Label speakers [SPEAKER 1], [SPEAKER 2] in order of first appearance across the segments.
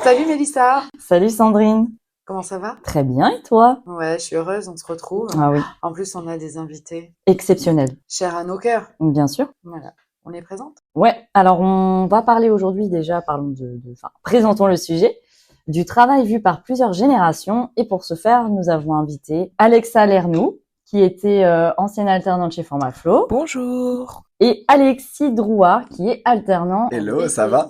[SPEAKER 1] Salut Mélissa,
[SPEAKER 2] Salut Sandrine.
[SPEAKER 1] comment ça va?
[SPEAKER 2] Très bien, et toi?
[SPEAKER 1] Ouais, je suis heureuse, on se retrouve.
[SPEAKER 2] Ah oui,
[SPEAKER 1] En plus, on a des invités
[SPEAKER 2] exceptionnel,
[SPEAKER 1] chers à nos cœurs.
[SPEAKER 2] bien sûr.
[SPEAKER 1] Voilà, on est présente?
[SPEAKER 2] Ouais, alors on va parler aujourd'hui déjà, présentons le sujet, du travail vu par plusieurs générations. Et pour ce faire, nous avons invité Alexa Lernoux, qui était ancienne alternante chez Formaflo,
[SPEAKER 3] Bonjour.
[SPEAKER 2] et Alexis Drouard, qui est alternant.
[SPEAKER 4] Hello, ça va?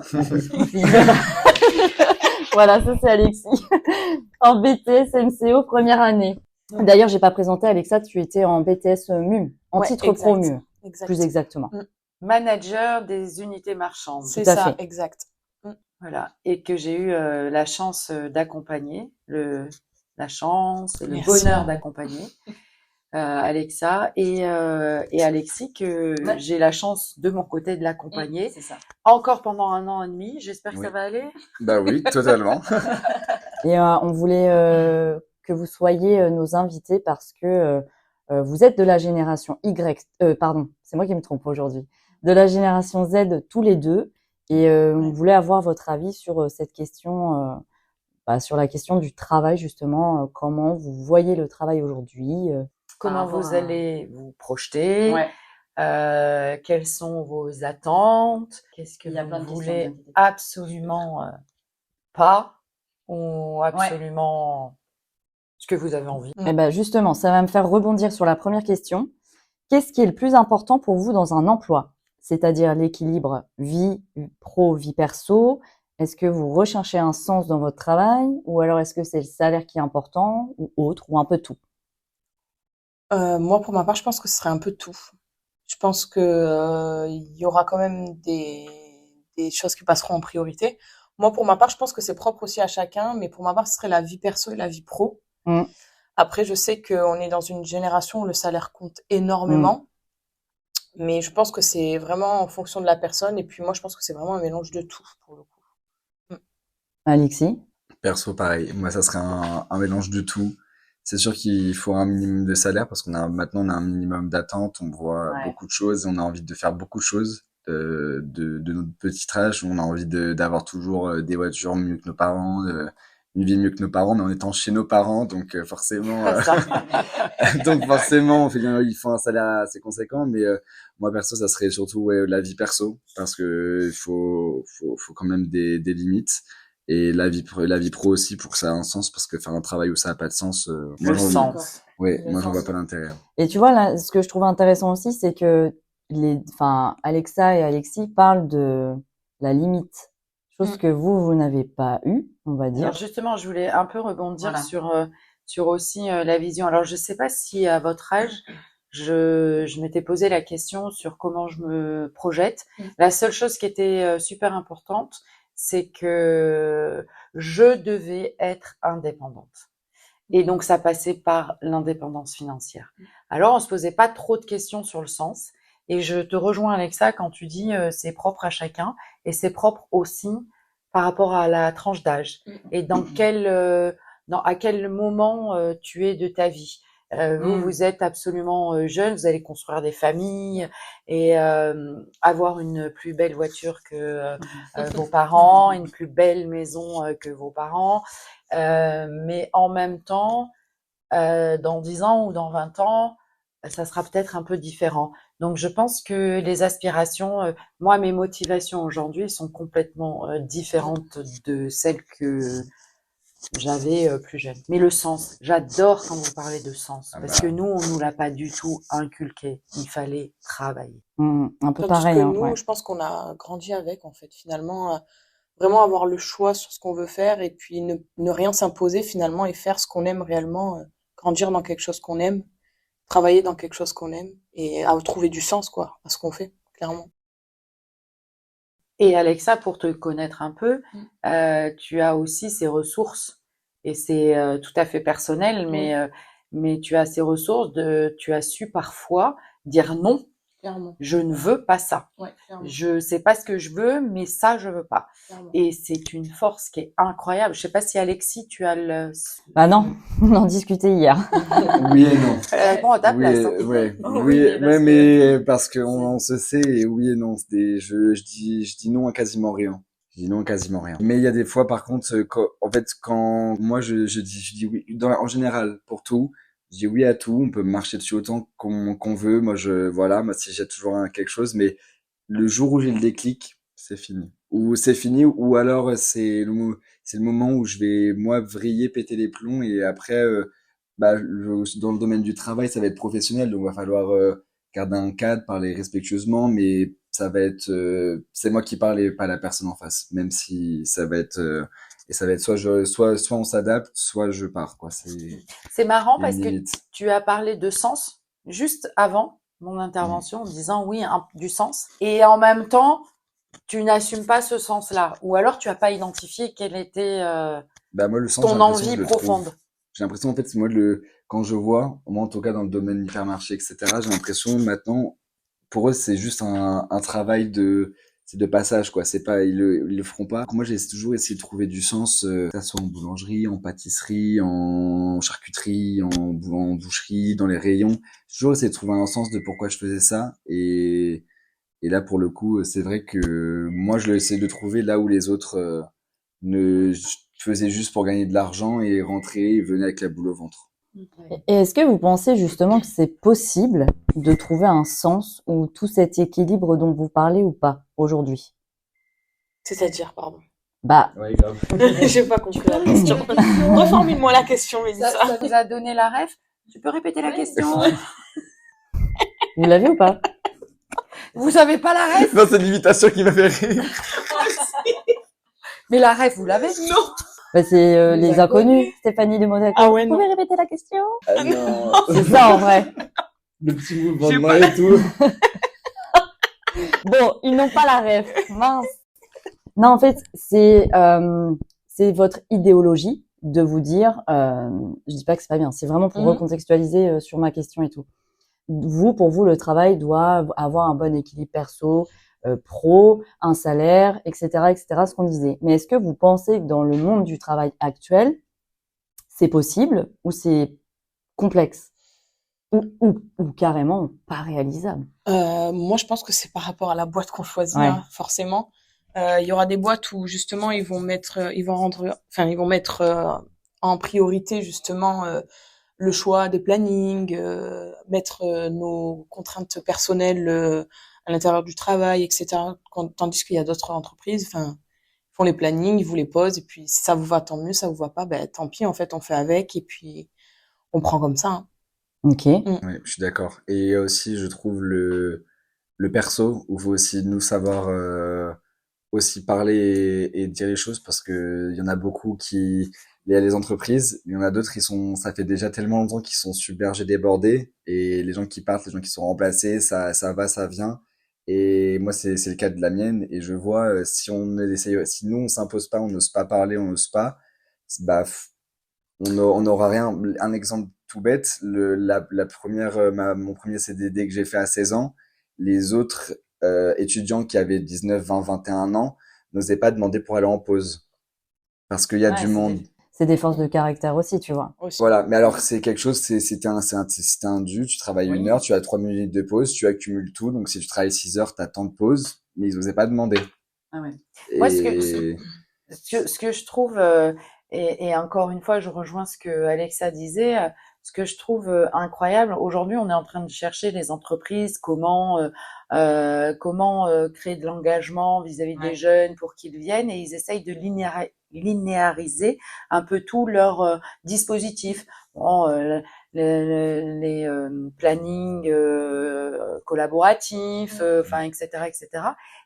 [SPEAKER 2] Voilà, ça c'est Alexis, en BTS MCO première année. D'ailleurs, j'ai pas présenté Alexa, tu étais en BTS MUM, en
[SPEAKER 3] Ouais,
[SPEAKER 2] titre
[SPEAKER 3] exact.
[SPEAKER 2] promu,
[SPEAKER 3] Exact.
[SPEAKER 2] plus exactement.
[SPEAKER 1] Manager des unités marchandes.
[SPEAKER 3] C'est
[SPEAKER 2] Tout à
[SPEAKER 3] ça,
[SPEAKER 2] fait.
[SPEAKER 3] exact.
[SPEAKER 1] Voilà, et que j'ai eu la chance d'accompagner, la chance et le
[SPEAKER 3] Merci.
[SPEAKER 1] bonheur d'accompagner Alexa et Alexis, que j'ai la chance de mon côté de l'accompagner.
[SPEAKER 2] C'est ça.
[SPEAKER 1] Encore pendant 1 an et demi, j'espère que
[SPEAKER 4] Oui.
[SPEAKER 1] ça va aller.
[SPEAKER 4] Bah oui, totalement.
[SPEAKER 2] Et on voulait que vous soyez nos invités parce que vous êtes de la génération Y, pardon, c'est moi qui me trompe aujourd'hui, de la génération Z tous les deux. Et on voulait avoir votre avis sur cette question, sur la question du travail justement, comment vous voyez le travail aujourd'hui.
[SPEAKER 1] Comment
[SPEAKER 2] Par rapport
[SPEAKER 1] vous
[SPEAKER 2] à-
[SPEAKER 1] allez vous projeter?
[SPEAKER 2] Ouais.
[SPEAKER 1] Quelles sont vos attentes? Qu'est-ce que
[SPEAKER 2] Il y a
[SPEAKER 1] vous
[SPEAKER 2] plein de questions,
[SPEAKER 1] voulez
[SPEAKER 2] ne vous inquiétez pas.
[SPEAKER 1] absolument pas ou absolument ce que vous avez envie?
[SPEAKER 2] Eh ben justement, ça va me faire rebondir sur la première question. Qu'est-ce qui est le plus important pour vous dans un emploi? C'est-à-dire l'équilibre vie pro, vie perso. Est-ce que vous recherchez un sens dans votre travail ou alors est-ce que c'est le salaire qui est important ou autre ou un peu tout?
[SPEAKER 3] Moi, pour ma part, je pense que ce serait un peu tout. Je pense que il y aura quand même des choses qui passeront en priorité. Moi, pour ma part, je pense que c'est propre aussi à chacun, mais pour ma part, ce serait la vie perso et la vie pro.
[SPEAKER 2] Mm.
[SPEAKER 3] Après, je sais qu'on est dans une génération où le salaire compte énormément, mais je pense que c'est vraiment en fonction de la personne. Et puis moi, je pense que c'est vraiment un mélange de tout, pour le coup.
[SPEAKER 2] Alexis?
[SPEAKER 4] Perso, pareil. Moi, ça serait un mélange de tout. C'est sûr qu'il faut un minimum de salaire parce maintenant on a un minimum d'attente. On voit
[SPEAKER 2] Ouais.
[SPEAKER 4] beaucoup de choses. On a envie de faire beaucoup de choses de notre petit âge. On a envie d'avoir toujours des voitures mieux que nos parents, une vie mieux que nos parents, mais en étant chez nos parents. Donc forcément, il faut un salaire assez conséquent. Mais moi perso, ça serait surtout la vie perso parce que il faut quand même des limites. Et la vie pro aussi pour que ça ait un sens parce que faire un travail où ça a pas de sens, moi
[SPEAKER 1] Le sens.
[SPEAKER 4] moi j'en vois pas l'intérêt.
[SPEAKER 2] Et tu vois, là, ce que je trouve intéressant aussi, c'est que Alexa et Alexis parlent de la limite, chose que vous n'avez pas eu, on va dire.
[SPEAKER 1] Alors justement, je voulais un peu rebondir
[SPEAKER 2] Voilà.
[SPEAKER 1] sur aussi la vision. Alors je sais pas si à votre âge, je m'étais posé la question sur comment je me projette. La seule chose qui était super importante, c'est que je devais être indépendante. Et donc ça passait par l'indépendance financière. Alors on se posait pas trop de questions sur le sens. Et je te rejoins Alexa quand tu dis c'est propre à chacun et c'est propre aussi par rapport à la tranche d'âge et à quel moment tu es de ta vie. Vous êtes absolument jeune, vous allez construire des familles et avoir une plus belle voiture que vos parents, une plus belle maison que vos parents. Mais en même temps, dans 10 ans ou dans 20 ans, ça sera peut-être un peu différent. Donc je pense que les aspirations, moi mes motivations aujourd'hui sont complètement différentes de celles que j'avais plus jeune. Mais le sens, j'adore quand vous parlez de sens, parce que nous on nous l'a pas du tout inculqué. Il fallait travailler.
[SPEAKER 2] Un peu
[SPEAKER 3] Tandis
[SPEAKER 2] pareil,
[SPEAKER 3] que
[SPEAKER 2] hein,
[SPEAKER 3] nous,
[SPEAKER 2] ouais.
[SPEAKER 3] je pense qu'on a grandi avec, en fait, finalement, vraiment avoir le choix sur ce qu'on veut faire et puis ne rien s'imposer finalement et faire ce qu'on aime réellement, grandir dans quelque chose qu'on aime, travailler dans quelque chose qu'on aime et à trouver du sens, quoi, à ce qu'on fait, clairement.
[SPEAKER 1] Et Alexa, pour te connaître un peu, tu as aussi ces ressources et c'est tout à fait personnel, mais tu as ces ressources tu as su parfois dire non.
[SPEAKER 3] Clairement.
[SPEAKER 1] Je ne veux pas ça.
[SPEAKER 3] Ouais, clairement.
[SPEAKER 1] Je sais pas ce que je veux, mais ça, je veux pas.
[SPEAKER 3] Clairement.
[SPEAKER 1] Et c'est une force qui est incroyable. Je sais pas si Alexis, tu as le...
[SPEAKER 2] Bah non, on en discutait hier.
[SPEAKER 4] Oui et non.
[SPEAKER 1] Réponds à ta place. Hein.
[SPEAKER 4] Mais parce que on se sait et oui et non. Je dis non à quasiment rien. Je dis non, quasiment rien. Mais il y a des fois, par contre, quand moi je dis oui, en général, pour tout, je dis oui à tout. On peut marcher dessus autant qu'on veut. Moi, si j'ai toujours quelque chose, mais le jour où j'ai le déclic, c'est fini. Ou c'est fini, ou alors c'est le moment où je vais, moi, vriller, péter les plombs, et après, dans le domaine du travail, ça va être professionnel, donc il va falloir garder un cadre, parler respectueusement, mais ça va être, c'est moi qui parle et pas la personne en face, même si ça va être, et ça va être soit on s'adapte, soit je pars, quoi.
[SPEAKER 1] C'est marrant
[SPEAKER 4] Il y a une
[SPEAKER 1] parce que
[SPEAKER 4] limite.
[SPEAKER 1] tu as parlé de sens juste avant mon intervention en disant oui, du sens. Et en même temps, tu n'assumes pas ce sens-là. Ou alors tu n'as pas identifié quelle était
[SPEAKER 4] Bah, moi, le sens, j'ai
[SPEAKER 1] ton
[SPEAKER 4] l'impression que
[SPEAKER 1] envie
[SPEAKER 4] je le trouve.
[SPEAKER 1] profonde.
[SPEAKER 4] J'ai l'impression, en fait, moi, quand je vois, moi, en tout cas, dans le domaine hypermarché, etc., j'ai l'impression, maintenant, pour eux, c'est juste un travail c'est de passage, quoi. C'est pas, ils le feront pas. Moi, j'ai toujours essayé de trouver du sens, que ça soit en boulangerie, en pâtisserie, en charcuterie, en boucherie, dans les rayons. J'ai toujours essayé de trouver un sens de pourquoi je faisais ça. Et là, pour le coup, c'est vrai que moi, je l'essaie de trouver là où les autres, ne faisaient juste pour gagner de l'argent et rentrer et venaient avec la boule au ventre.
[SPEAKER 2] Et est-ce que vous pensez justement que c'est possible de trouver un sens ou tout cet équilibre dont vous parlez ou pas aujourd'hui?
[SPEAKER 3] C'est-à-dire, pardon.
[SPEAKER 2] Bah,
[SPEAKER 4] Ouais, grave.
[SPEAKER 3] J'ai pas compris la question. Reformule-moi la question, Mélissa.
[SPEAKER 1] Ça vous a donné la ref? Tu peux répéter la question?
[SPEAKER 2] vous l'avez ou pas?
[SPEAKER 1] Vous avez pas la ref?
[SPEAKER 4] Non, c'est l'imitation qui m'a fait rire.
[SPEAKER 1] Mais la ref, vous l'avez?
[SPEAKER 3] Non.
[SPEAKER 2] Bah, c'est les
[SPEAKER 1] Les
[SPEAKER 2] inconnus, Stéphanie de Monaco.
[SPEAKER 3] Ah ouais,
[SPEAKER 2] Vous
[SPEAKER 3] non.
[SPEAKER 2] pouvez répéter la question?
[SPEAKER 4] Ah non.
[SPEAKER 2] C'est ça en vrai.
[SPEAKER 4] Le petit mouvement
[SPEAKER 3] J'ai
[SPEAKER 4] de
[SPEAKER 3] pas
[SPEAKER 4] main et tout.
[SPEAKER 2] Bon, ils n'ont pas la ref. Mince. Non, en fait, c'est votre idéologie de vous dire, je dis pas que c'est pas bien, c'est vraiment pour recontextualiser sur ma question et tout. Pour vous, le travail doit avoir un bon équilibre perso, pro, un salaire, etc., etc., ce qu'on disait. Mais est-ce que vous pensez que dans le monde du travail actuel, c'est possible ou c'est complexe ou carrément pas réalisable?
[SPEAKER 3] Moi, je pense que c'est par rapport à la boîte qu'on choisit,
[SPEAKER 2] Ouais.
[SPEAKER 3] hein, forcément. Il y aura des boîtes où justement ils vont mettre en priorité justement le choix des plannings, mettre nos contraintes personnelles à l'intérieur du travail, etc. Tandis qu'il y a d'autres entreprises, enfin, ils font les plannings, ils vous les posent, et puis si ça vous va, tant mieux, ça vous va pas, ben tant pis, en fait, on fait avec, et puis on prend comme ça, hein.
[SPEAKER 2] Ok.
[SPEAKER 4] Ouais, je suis d'accord. Et aussi, je trouve le perso, où il faut aussi nous savoir aussi parler et dire les choses, parce que il y en a beaucoup il y a les entreprises, il y en a d'autres, ça fait déjà tellement longtemps qu'ils sont submergés, débordés, et les gens qui partent, les gens qui sont remplacés, ça va, ça vient. Et moi, c'est le cas de la mienne, et je vois, si nous, on s'impose pas, on n'ose pas parler, on n'ose pas, bah, on n'aura rien. Un exemple tout bête, la première, mon premier CDD que j'ai fait à 16 ans, les autres étudiants qui avaient 19, 20, 21 ans n'osaient pas demander pour aller en pause. Parce qu'il y a
[SPEAKER 2] Ouais,
[SPEAKER 4] du monde.
[SPEAKER 2] C'est des forces de caractère aussi, tu vois.
[SPEAKER 3] Aussi.
[SPEAKER 4] Voilà, mais alors c'est quelque chose, c'était un dû, tu travailles
[SPEAKER 3] Oui.
[SPEAKER 4] 1 heure, tu as 3 minutes de pause, tu accumules tout, donc si tu travailles 6 heures, tu as tant de pause, mais ils osaient pas demander.
[SPEAKER 1] Ah ouais.
[SPEAKER 4] Et
[SPEAKER 1] Moi, ce que je trouve, et encore une fois, je rejoins ce que Alexa disait, ce que je trouve incroyable, aujourd'hui, on est en train de chercher les entreprises, comment créer de l'engagement vis-à-vis des jeunes pour qu'ils viennent, et ils essayent de linéariser un peu tout leur dispositif. Bon, les plannings collaboratifs, enfin, etc., etc.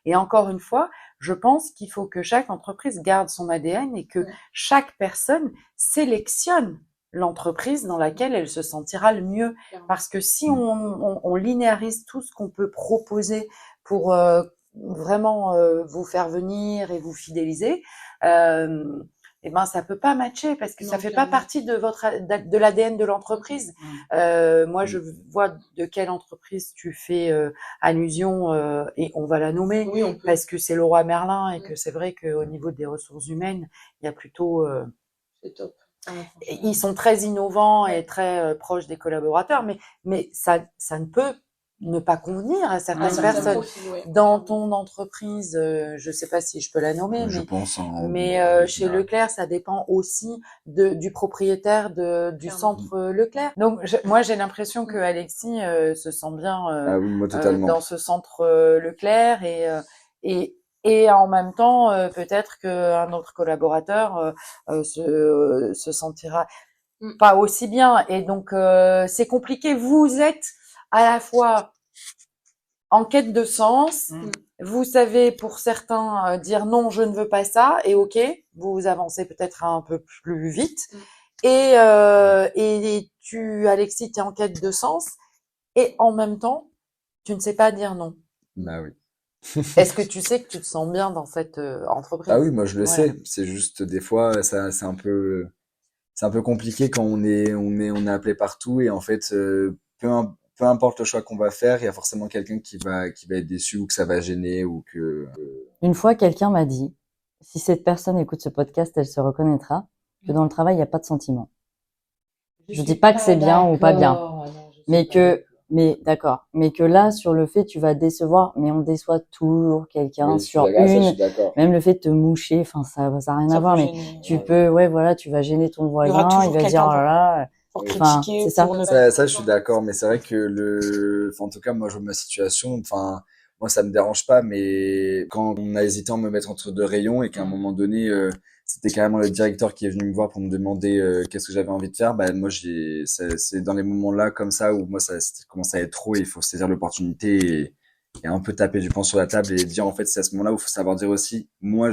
[SPEAKER 1] Et encore une fois, je pense qu'il faut que chaque entreprise garde son ADN et que chaque personne sélectionne l'entreprise dans laquelle elle se sentira le mieux. Parce que si on linéarise tout ce qu'on peut proposer pour vraiment vous faire venir et vous fidéliser, et ben ça peut pas matcher parce que ça fait pas partie de l'ADN de l'entreprise. Moi, je vois de quelle entreprise tu fais allusion et on va la nommer parce que c'est Leroy Merlin et que c'est vrai qu'au niveau des ressources humaines, il y a plutôt
[SPEAKER 3] C'est top.
[SPEAKER 1] ils sont très innovants et très proches des collaborateurs, mais ça ne peut ne pas convenir à certaines
[SPEAKER 3] certains
[SPEAKER 1] personnes.
[SPEAKER 3] profils, ouais.
[SPEAKER 1] Dans ton entreprise, je sais pas si je peux la nommer,
[SPEAKER 4] Je
[SPEAKER 1] mais
[SPEAKER 4] pense
[SPEAKER 1] chez Leclerc, ça dépend aussi du propriétaire du
[SPEAKER 3] Clairement.
[SPEAKER 1] centre Leclerc. Donc moi j'ai l'impression que Alexis se sent bien
[SPEAKER 4] Ah oui, moi totalement.
[SPEAKER 1] dans ce centre Leclerc et et en même temps peut-être qu'un autre collaborateur se sentira pas aussi bien. Et donc c'est compliqué. Vous êtes à la fois en quête de sens. Vous savez, pour certains, dire non, je ne veux pas ça, et ok, vous avancez peut-être un peu plus vite. Et Alexis, tu es en quête de sens, et en même temps, tu ne sais pas dire non.
[SPEAKER 4] Bah oui.
[SPEAKER 1] Est-ce que tu sais que tu te sens bien dans cette entreprise?
[SPEAKER 4] Ah oui, moi je le
[SPEAKER 1] Voilà.
[SPEAKER 4] sais. C'est juste des fois, c'est un peu compliqué quand on est appelé partout et en fait, peu importe le choix qu'on va faire, il y a forcément quelqu'un qui va être déçu ou que ça va gêner ou que.
[SPEAKER 2] Une fois, quelqu'un m'a dit, si cette personne écoute ce podcast, elle se reconnaîtra, que dans le travail, il n'y a pas de sentiment. Je dis pas que c'est bien ou pas bien, mais d'accord, mais que là, sur le fait, tu vas décevoir, mais on déçoit toujours quelqu'un
[SPEAKER 4] Oui, je suis
[SPEAKER 2] sur
[SPEAKER 4] d'accord, ça, je
[SPEAKER 2] une,
[SPEAKER 4] suis d'accord.
[SPEAKER 2] même le fait de te moucher, enfin, ça a rien à
[SPEAKER 3] Ça
[SPEAKER 2] voir,
[SPEAKER 3] peut
[SPEAKER 2] mais
[SPEAKER 3] gêner,
[SPEAKER 2] tu
[SPEAKER 3] ouais.
[SPEAKER 2] peux, ouais, voilà, tu vas gêner ton
[SPEAKER 3] Il y aura
[SPEAKER 2] voisin, il
[SPEAKER 3] toujours
[SPEAKER 2] va dire,
[SPEAKER 3] quelqu'un
[SPEAKER 2] oh là là,
[SPEAKER 3] pour
[SPEAKER 2] enfin,
[SPEAKER 3] critiquer,
[SPEAKER 2] c'est ça.
[SPEAKER 3] pour ne pas
[SPEAKER 4] Ça, je suis d'accord, mais c'est vrai que enfin, en tout cas, moi, je vois ma situation, enfin, moi, ça me dérange pas, mais quand on a hésité à me mettre entre deux rayons et qu'à un moment donné, c'était carrément le directeur qui est venu me voir pour me demander qu'est-ce que j'avais envie de faire, bah, moi, c'est dans les moments-là comme ça où moi, ça commence à être trop et il faut saisir l'opportunité et un peu taper du poing sur la table et dire, en fait, c'est à ce moment-là où il faut savoir dire aussi, moi,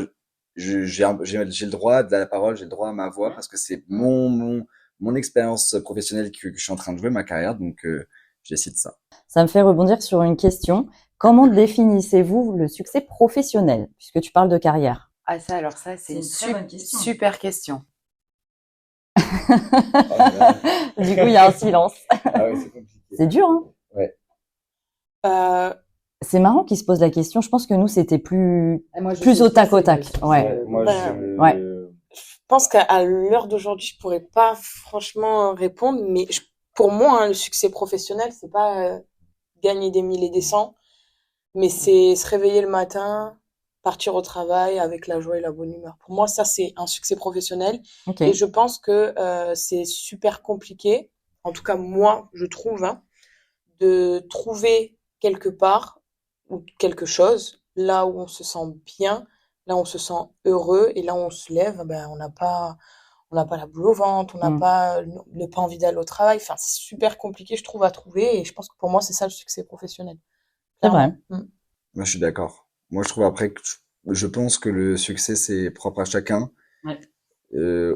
[SPEAKER 4] j'ai le droit de la parole, j'ai le droit à ma voix parce que c'est mon expérience professionnelle que je suis en train de jouer, ma carrière, donc je décide ça.
[SPEAKER 2] Ça me fait rebondir sur une question. Comment définissez-vous le succès professionnel, puisque tu parles de carrière?
[SPEAKER 1] Ah ça, alors ça, c'est une
[SPEAKER 2] très bonne question.
[SPEAKER 1] super question.
[SPEAKER 2] Du coup, il y a un silence.
[SPEAKER 4] Ah ouais, c'est compliqué.
[SPEAKER 2] C'est dur, hein?
[SPEAKER 4] Ouais.
[SPEAKER 2] C'est marrant qu'ils se posent la question. Je pense que nous, c'était plus
[SPEAKER 1] Moi, je
[SPEAKER 2] plus
[SPEAKER 1] sais
[SPEAKER 2] au
[SPEAKER 1] ce que
[SPEAKER 2] tac au
[SPEAKER 1] c'est,
[SPEAKER 2] tac.
[SPEAKER 1] le succès,
[SPEAKER 2] Ouais.
[SPEAKER 4] Moi,
[SPEAKER 2] Ouais.
[SPEAKER 3] Je pense qu'à l'heure d'aujourd'hui, je pourrais pas franchement répondre, mais pour moi, hein, le succès professionnel, c'est pas gagner des milliers et des cents, mais c'est se réveiller le matin, partir au travail avec la joie et la bonne humeur. Pour moi, ça, c'est un succès professionnel.
[SPEAKER 2] Ok.
[SPEAKER 3] Et je pense que c'est super compliqué, en tout cas moi, je trouve, hein, de trouver quelque part ou quelque chose là où on se sent bien, là où on se sent heureux et là où on se lève, ben on n'a pas la boule au ventre, on n'a pas envie d'aller au travail. Enfin, c'est super compliqué, je trouve, à trouver et je pense que pour moi, c'est ça le succès professionnel.
[SPEAKER 2] C'est vrai.
[SPEAKER 4] Moi, je suis d'accord. Moi, je trouve après que je pense que le succès, c'est propre à chacun.
[SPEAKER 2] Ouais.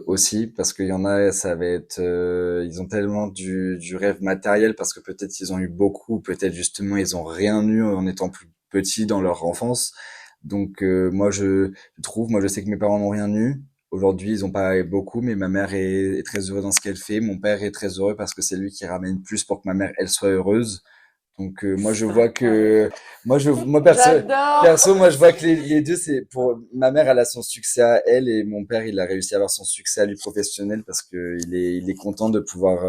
[SPEAKER 4] Aussi, parce qu'il y en a, ça va être, ils ont tellement du rêve matériel parce que peut-être ils ont eu beaucoup, peut-être justement ils ont rien eu en étant plus petits dans leur enfance. Donc moi je trouve, moi je sais que mes parents n'ont rien eu. Aujourd'hui ils ont pas beaucoup, mais ma mère est très heureuse dans ce qu'elle fait. Mon père est très heureux parce que c'est lui qui ramène plus pour que ma mère elle soit heureuse. Donc moi je vois que perso moi je vois que les deux c'est pour ma mère elle a son succès à elle et mon père il a réussi à avoir son succès à lui professionnel parce que il est content de pouvoir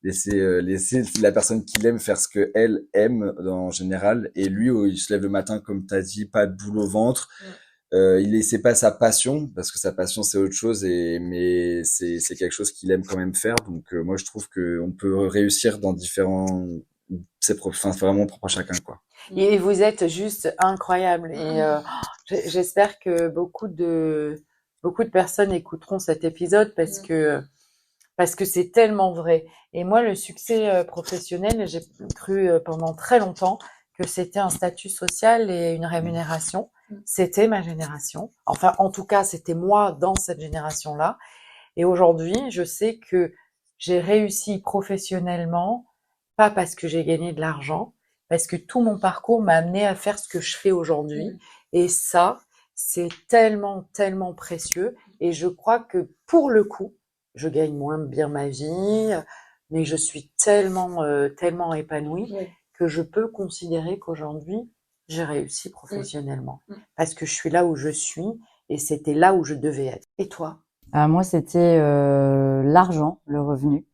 [SPEAKER 4] laisser la personne qu'il aime faire ce que elle aime en général et lui il se lève le matin comme t'as dit pas de boule au ventre. C'est pas sa passion parce que sa passion c'est autre chose mais c'est quelque chose qu'il aime quand même faire donc moi je trouve que on peut réussir dans différents enfin, c'est vraiment propre à chacun quoi.
[SPEAKER 1] Et vous êtes juste incroyable. Et j'espère que beaucoup de personnes écouteront cet épisode parce que c'est tellement vrai. Et moi, le succès professionnel, j'ai cru pendant très longtemps que c'était un statut social et une rémunération. C'était ma génération. Enfin, en tout cas, c'était moi dans cette génération-là. Et aujourd'hui, je sais que j'ai réussi professionnellement, pas parce que j'ai gagné de l'argent, parce que tout mon parcours m'a amené à faire ce que je fais aujourd'hui. Et ça, c'est tellement, tellement précieux. Et je crois que pour le coup, je gagne moins bien ma vie, mais je suis tellement, tellement épanouie que je peux considérer qu'aujourd'hui, j'ai réussi professionnellement. Parce que je suis là où je suis et c'était là où je devais être. Et toi?
[SPEAKER 2] Moi, c'était l'argent, le revenu.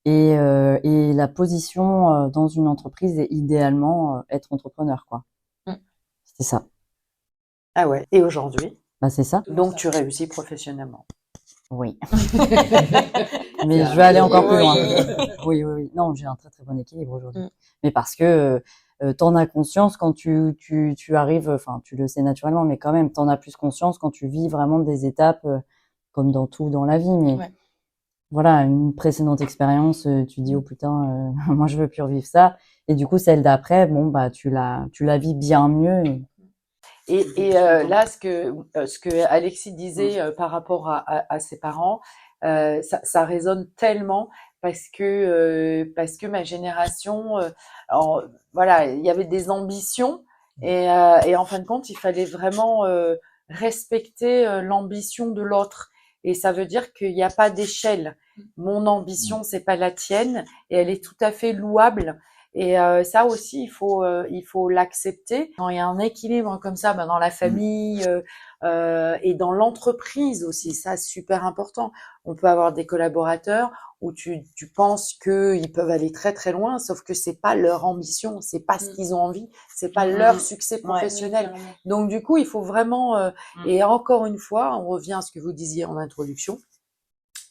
[SPEAKER 2] et la position dans une entreprise est idéalement être entrepreneur, quoi. C'est ça.
[SPEAKER 1] Ah ouais. Et aujourd'hui?
[SPEAKER 2] Bah, c'est ça.
[SPEAKER 1] Donc, tu réussis professionnellement.
[SPEAKER 2] Oui. Mais je vais aller encore plus loin. Oui. Non, j'ai un très très bon équilibre aujourd'hui. Mais parce que t'en as conscience quand tu arrives, enfin, tu le sais naturellement, mais quand même, t'en as plus conscience quand tu vis vraiment des étapes comme dans tout dans la vie. Mais voilà, une précédente expérience, tu dis oh putain, moi je veux plus revivre ça. Et du coup, celle d'après, bon bah tu la vis bien mieux.
[SPEAKER 1] Et là, ce que Alexis disait par rapport à ses parents, ça résonne tellement parce que ma génération, alors, voilà, il y avait des ambitions et en fin de compte, il fallait vraiment respecter l'ambition de l'autre. Et ça veut dire qu'il n'y a pas d'échelle. Mon ambition, c'est pas la tienne, et elle est tout à fait louable. Et ça aussi, il faut l'accepter. Quand il y a un équilibre comme ça, dans la famille et dans l'entreprise aussi, ça c'est super important. On peut avoir des collaborateurs où tu penses qu'ils peuvent aller très très loin, sauf que c'est pas leur ambition, c'est pas ce qu'ils ont envie, c'est pas leur succès professionnel. Donc du coup, il faut vraiment et encore une fois, on revient à ce que vous disiez en introduction,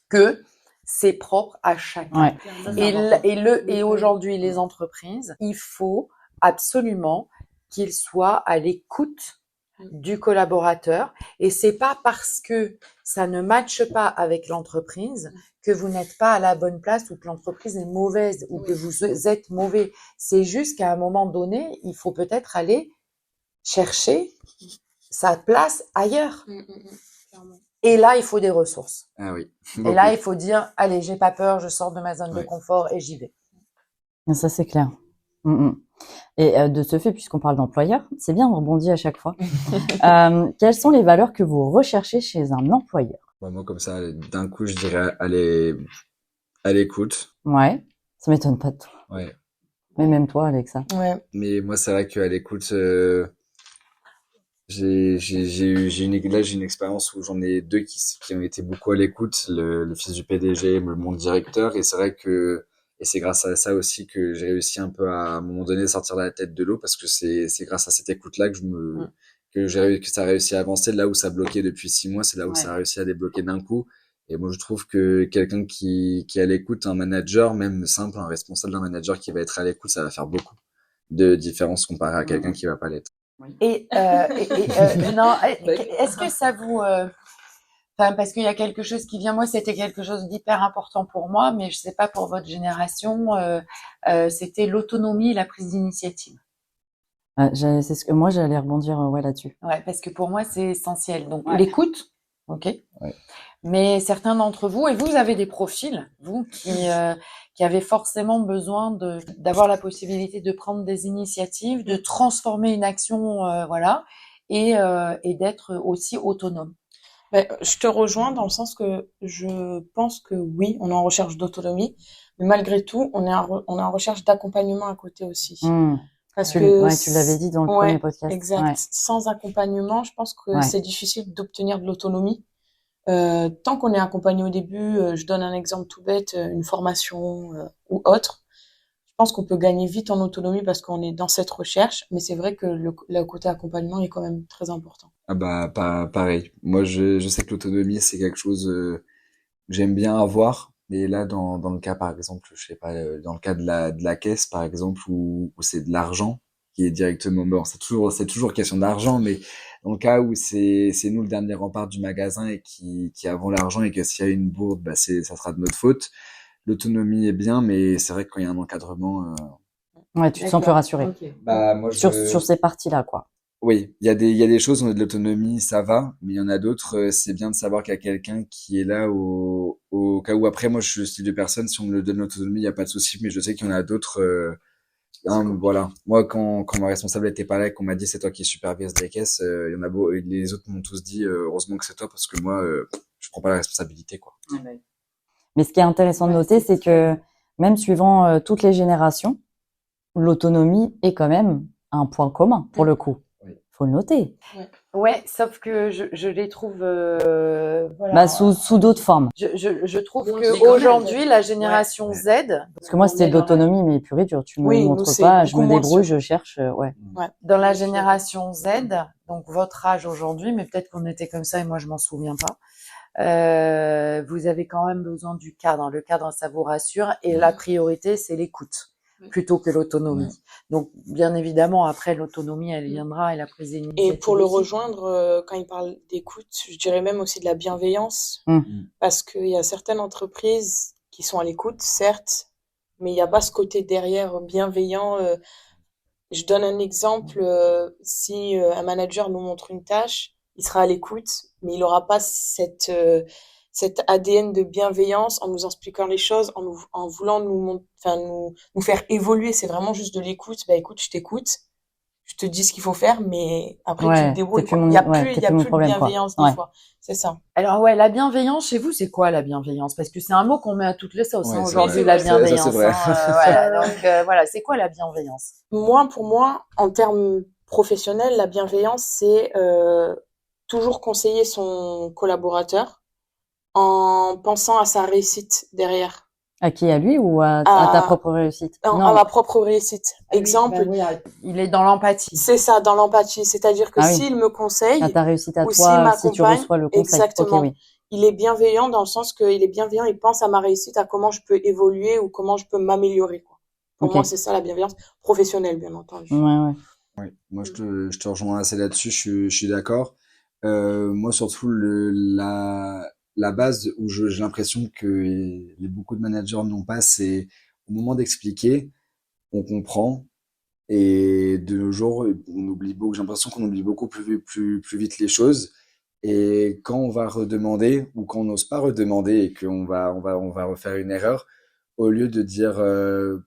[SPEAKER 1] que c'est propre à chacun. Et aujourd'hui, les entreprises, il faut absolument qu'ils soient à l'écoute du collaborateur. Et c'est pas parce que ça ne matche pas avec l'entreprise que vous n'êtes pas à la bonne place ou que l'entreprise est mauvaise ou que vous êtes mauvais. C'est juste qu'à un moment donné, il faut peut-être aller chercher sa place ailleurs. Et là, il faut des ressources.
[SPEAKER 4] Ah oui.
[SPEAKER 1] Et là, il faut dire, allez, j'ai pas peur, je sors de ma zone de confort et j'y vais.
[SPEAKER 2] Ça, c'est clair. Et de ce fait, puisqu'on parle d'employeur, c'est bien, on rebondit à chaque fois. Quelles sont les valeurs que vous recherchez chez un employeur?
[SPEAKER 4] Moi, comme ça, d'un coup, je dirais aller à l'écoute.
[SPEAKER 2] Ouais, ça m'étonne pas de toi.
[SPEAKER 4] Ouais.
[SPEAKER 2] Mais même toi, Alexa.
[SPEAKER 3] Ouais.
[SPEAKER 4] Mais moi, c'est vrai qu'à l'écoute, j'ai une expérience où j'en ai deux qui ont été beaucoup à l'écoute, le fils du PDG, mon directeur, et c'est vrai que, et c'est grâce à ça aussi que j'ai réussi un peu à un moment donné sortir la tête de l'eau, parce que c'est grâce à cette écoute-là que ça a réussi à avancer. Là où ça bloquait depuis 6 mois, c'est là où ça a réussi à débloquer d'un coup. Et moi, je trouve que quelqu'un qui est à l'écoute, un manager, même simple, un responsable d'un manager qui va être à l'écoute, ça va faire beaucoup de différence comparé à quelqu'un qui va pas l'être.
[SPEAKER 1] Et non, est-ce que ça vous, enfin, parce qu'il y a quelque chose qui vient, moi, c'était quelque chose d'hyper important pour moi, mais je sais pas pour votre génération, c'était l'autonomie et la prise d'initiative.
[SPEAKER 2] C'est ce que moi j'allais rebondir là-dessus.
[SPEAKER 1] Ouais, parce que pour moi c'est essentiel. Donc l'écoute, ok. Mais certains d'entre vous, et vous avez des profils, vous qui avez forcément besoin d'avoir la possibilité de prendre des initiatives, de transformer une action, voilà, et d'être aussi autonome.
[SPEAKER 3] Je te rejoins dans le sens que je pense que oui, on est en recherche d'autonomie, mais malgré tout, on est en recherche d'accompagnement à côté aussi. Parce que
[SPEAKER 2] tu l'avais dit dans le premier podcast.
[SPEAKER 3] Exact. Sans accompagnement, je pense que c'est difficile d'obtenir de l'autonomie. Tant qu'on est accompagné au début, je donne un exemple tout bête, une formation ou autre, je pense qu'on peut gagner vite en autonomie parce qu'on est dans cette recherche, mais c'est vrai que le côté accompagnement est quand même très important.
[SPEAKER 4] Ah bah pareil. Moi je sais que l'autonomie c'est quelque chose que j'aime bien avoir, mais là dans le cas par exemple, je sais pas, dans le cas de la caisse par exemple où c'est de l'argent qui est directement c'est toujours question d'argent, mais dans le cas où c'est nous le dernier rempart du magasin et qui avons l'argent et que s'il y a une bourde, bah ça sera de notre faute. L'autonomie est bien, mais c'est vrai que quand il y a un encadrement
[SPEAKER 2] tu te sens plus rassuré.
[SPEAKER 4] Bah moi
[SPEAKER 2] sur ces parties-là quoi.
[SPEAKER 4] Oui, il y a des choses, on a de l'autonomie, ça va, mais il y en a d'autres, c'est bien de savoir qu'il y a quelqu'un qui est là au cas où. Après, moi, je suis le style de personne, si on me donne l'autonomie, il n'y a pas de souci, mais je sais qu'il y en a d'autres, voilà. Moi, quand ma responsable était pas là et qu'on m'a dit c'est toi qui supervise les caisses, il y en a les autres m'ont tous dit, heureusement que c'est toi parce que moi, je prends pas la responsabilité, quoi.
[SPEAKER 2] Mais ce qui est intéressant de noter, c'est que même suivant toutes les générations, l'autonomie est quand même un point commun pour le coup. Faut le noter.
[SPEAKER 1] Ouais, sauf que je les trouve, voilà.
[SPEAKER 2] Bah, sous d'autres formes.
[SPEAKER 1] Je trouve
[SPEAKER 3] Bon,
[SPEAKER 1] que
[SPEAKER 3] c'est quand même,
[SPEAKER 1] aujourd'hui, la génération Z,
[SPEAKER 2] Parce que moi, c'était de l'autonomie, mais purée dure. Tu me
[SPEAKER 3] Oui, nous,
[SPEAKER 2] montres
[SPEAKER 3] c'est
[SPEAKER 2] pas, je
[SPEAKER 3] beaucoup
[SPEAKER 2] me
[SPEAKER 3] moins
[SPEAKER 2] débrouille,
[SPEAKER 3] sûr.
[SPEAKER 2] je cherche, ouais.
[SPEAKER 1] dans la génération Z, donc votre âge aujourd'hui, mais peut-être qu'on était comme ça et moi je m'en souviens pas. Vous avez quand même besoin du cadre. Le cadre, ça vous rassure et la priorité, c'est l'écoute plutôt que l'autonomie. Donc, bien évidemment, après l'autonomie, elle viendra et la prise d'initiative.
[SPEAKER 3] Et pour le
[SPEAKER 1] aussi.
[SPEAKER 3] rejoindre, quand il parle d'écoute, je dirais même aussi de la bienveillance, parce qu'il y a certaines entreprises qui sont à l'écoute, certes, mais il n'y a pas ce côté derrière bienveillant. Je donne un exemple, si un manager nous montre une tâche, il sera à l'écoute, mais il n'aura pas cet ADN de bienveillance en nous expliquant les choses, en voulant nous faire évoluer. C'est vraiment juste de l'écoute. Bah écoute, je t'écoute, je te dis ce qu'il faut faire, mais après tu te débrouilles.
[SPEAKER 2] t'es plus
[SPEAKER 3] Il y a
[SPEAKER 2] mon- ouais,
[SPEAKER 3] plus,
[SPEAKER 2] t'es
[SPEAKER 3] il y a
[SPEAKER 2] plus mon
[SPEAKER 3] plus de
[SPEAKER 2] problème, quoi.
[SPEAKER 3] bienveillance
[SPEAKER 2] Ouais.
[SPEAKER 3] des fois. C'est ça.
[SPEAKER 1] Alors ouais, la bienveillance, chez vous, c'est quoi la bienveillance? Parce que c'est un mot qu'on met à toutes les sauces
[SPEAKER 4] Ouais, c'est
[SPEAKER 1] aujourd'hui,
[SPEAKER 4] vrai.
[SPEAKER 1] la
[SPEAKER 4] Ça,
[SPEAKER 1] bienveillance.
[SPEAKER 4] c'est vrai.
[SPEAKER 1] Voilà, donc voilà, c'est quoi la bienveillance?
[SPEAKER 3] Pour moi, en termes professionnels, la bienveillance, c'est toujours conseiller son collaborateur en pensant à sa réussite derrière,
[SPEAKER 2] À qui? À lui ou à ta propre réussite?
[SPEAKER 3] à
[SPEAKER 2] Non.
[SPEAKER 3] ma propre réussite. Exemple,
[SPEAKER 1] Ben oui, il est dans l'empathie.
[SPEAKER 3] c'est ça, dans l'empathie. C'est-à-dire que
[SPEAKER 2] Ah oui.
[SPEAKER 3] s'il me conseille
[SPEAKER 2] À ta réussite à
[SPEAKER 3] ou s'il
[SPEAKER 2] toi, si tu
[SPEAKER 3] m'accompagne,
[SPEAKER 2] reçois le conseil.
[SPEAKER 3] exactement.
[SPEAKER 2] Ok, oui.
[SPEAKER 3] Il est bienveillant dans le sens qu'il est bienveillant, il pense à ma réussite, à comment je peux évoluer ou comment je peux m'améliorer, quoi. Pour
[SPEAKER 2] Ok.
[SPEAKER 3] moi, c'est ça la bienveillance professionnelle, bien entendu.
[SPEAKER 2] Ouais.
[SPEAKER 4] Ouais, moi je te rejoins assez là-dessus, je suis d'accord. Moi surtout la base où j'ai l'impression que beaucoup de managers n'ont pas, c'est au moment d'expliquer, on comprend et de nos jours on oublie beaucoup. J'ai l'impression qu'on oublie beaucoup plus vite les choses. Et quand on va redemander ou quand on n'ose pas redemander et qu'on on va refaire une erreur, au lieu de dire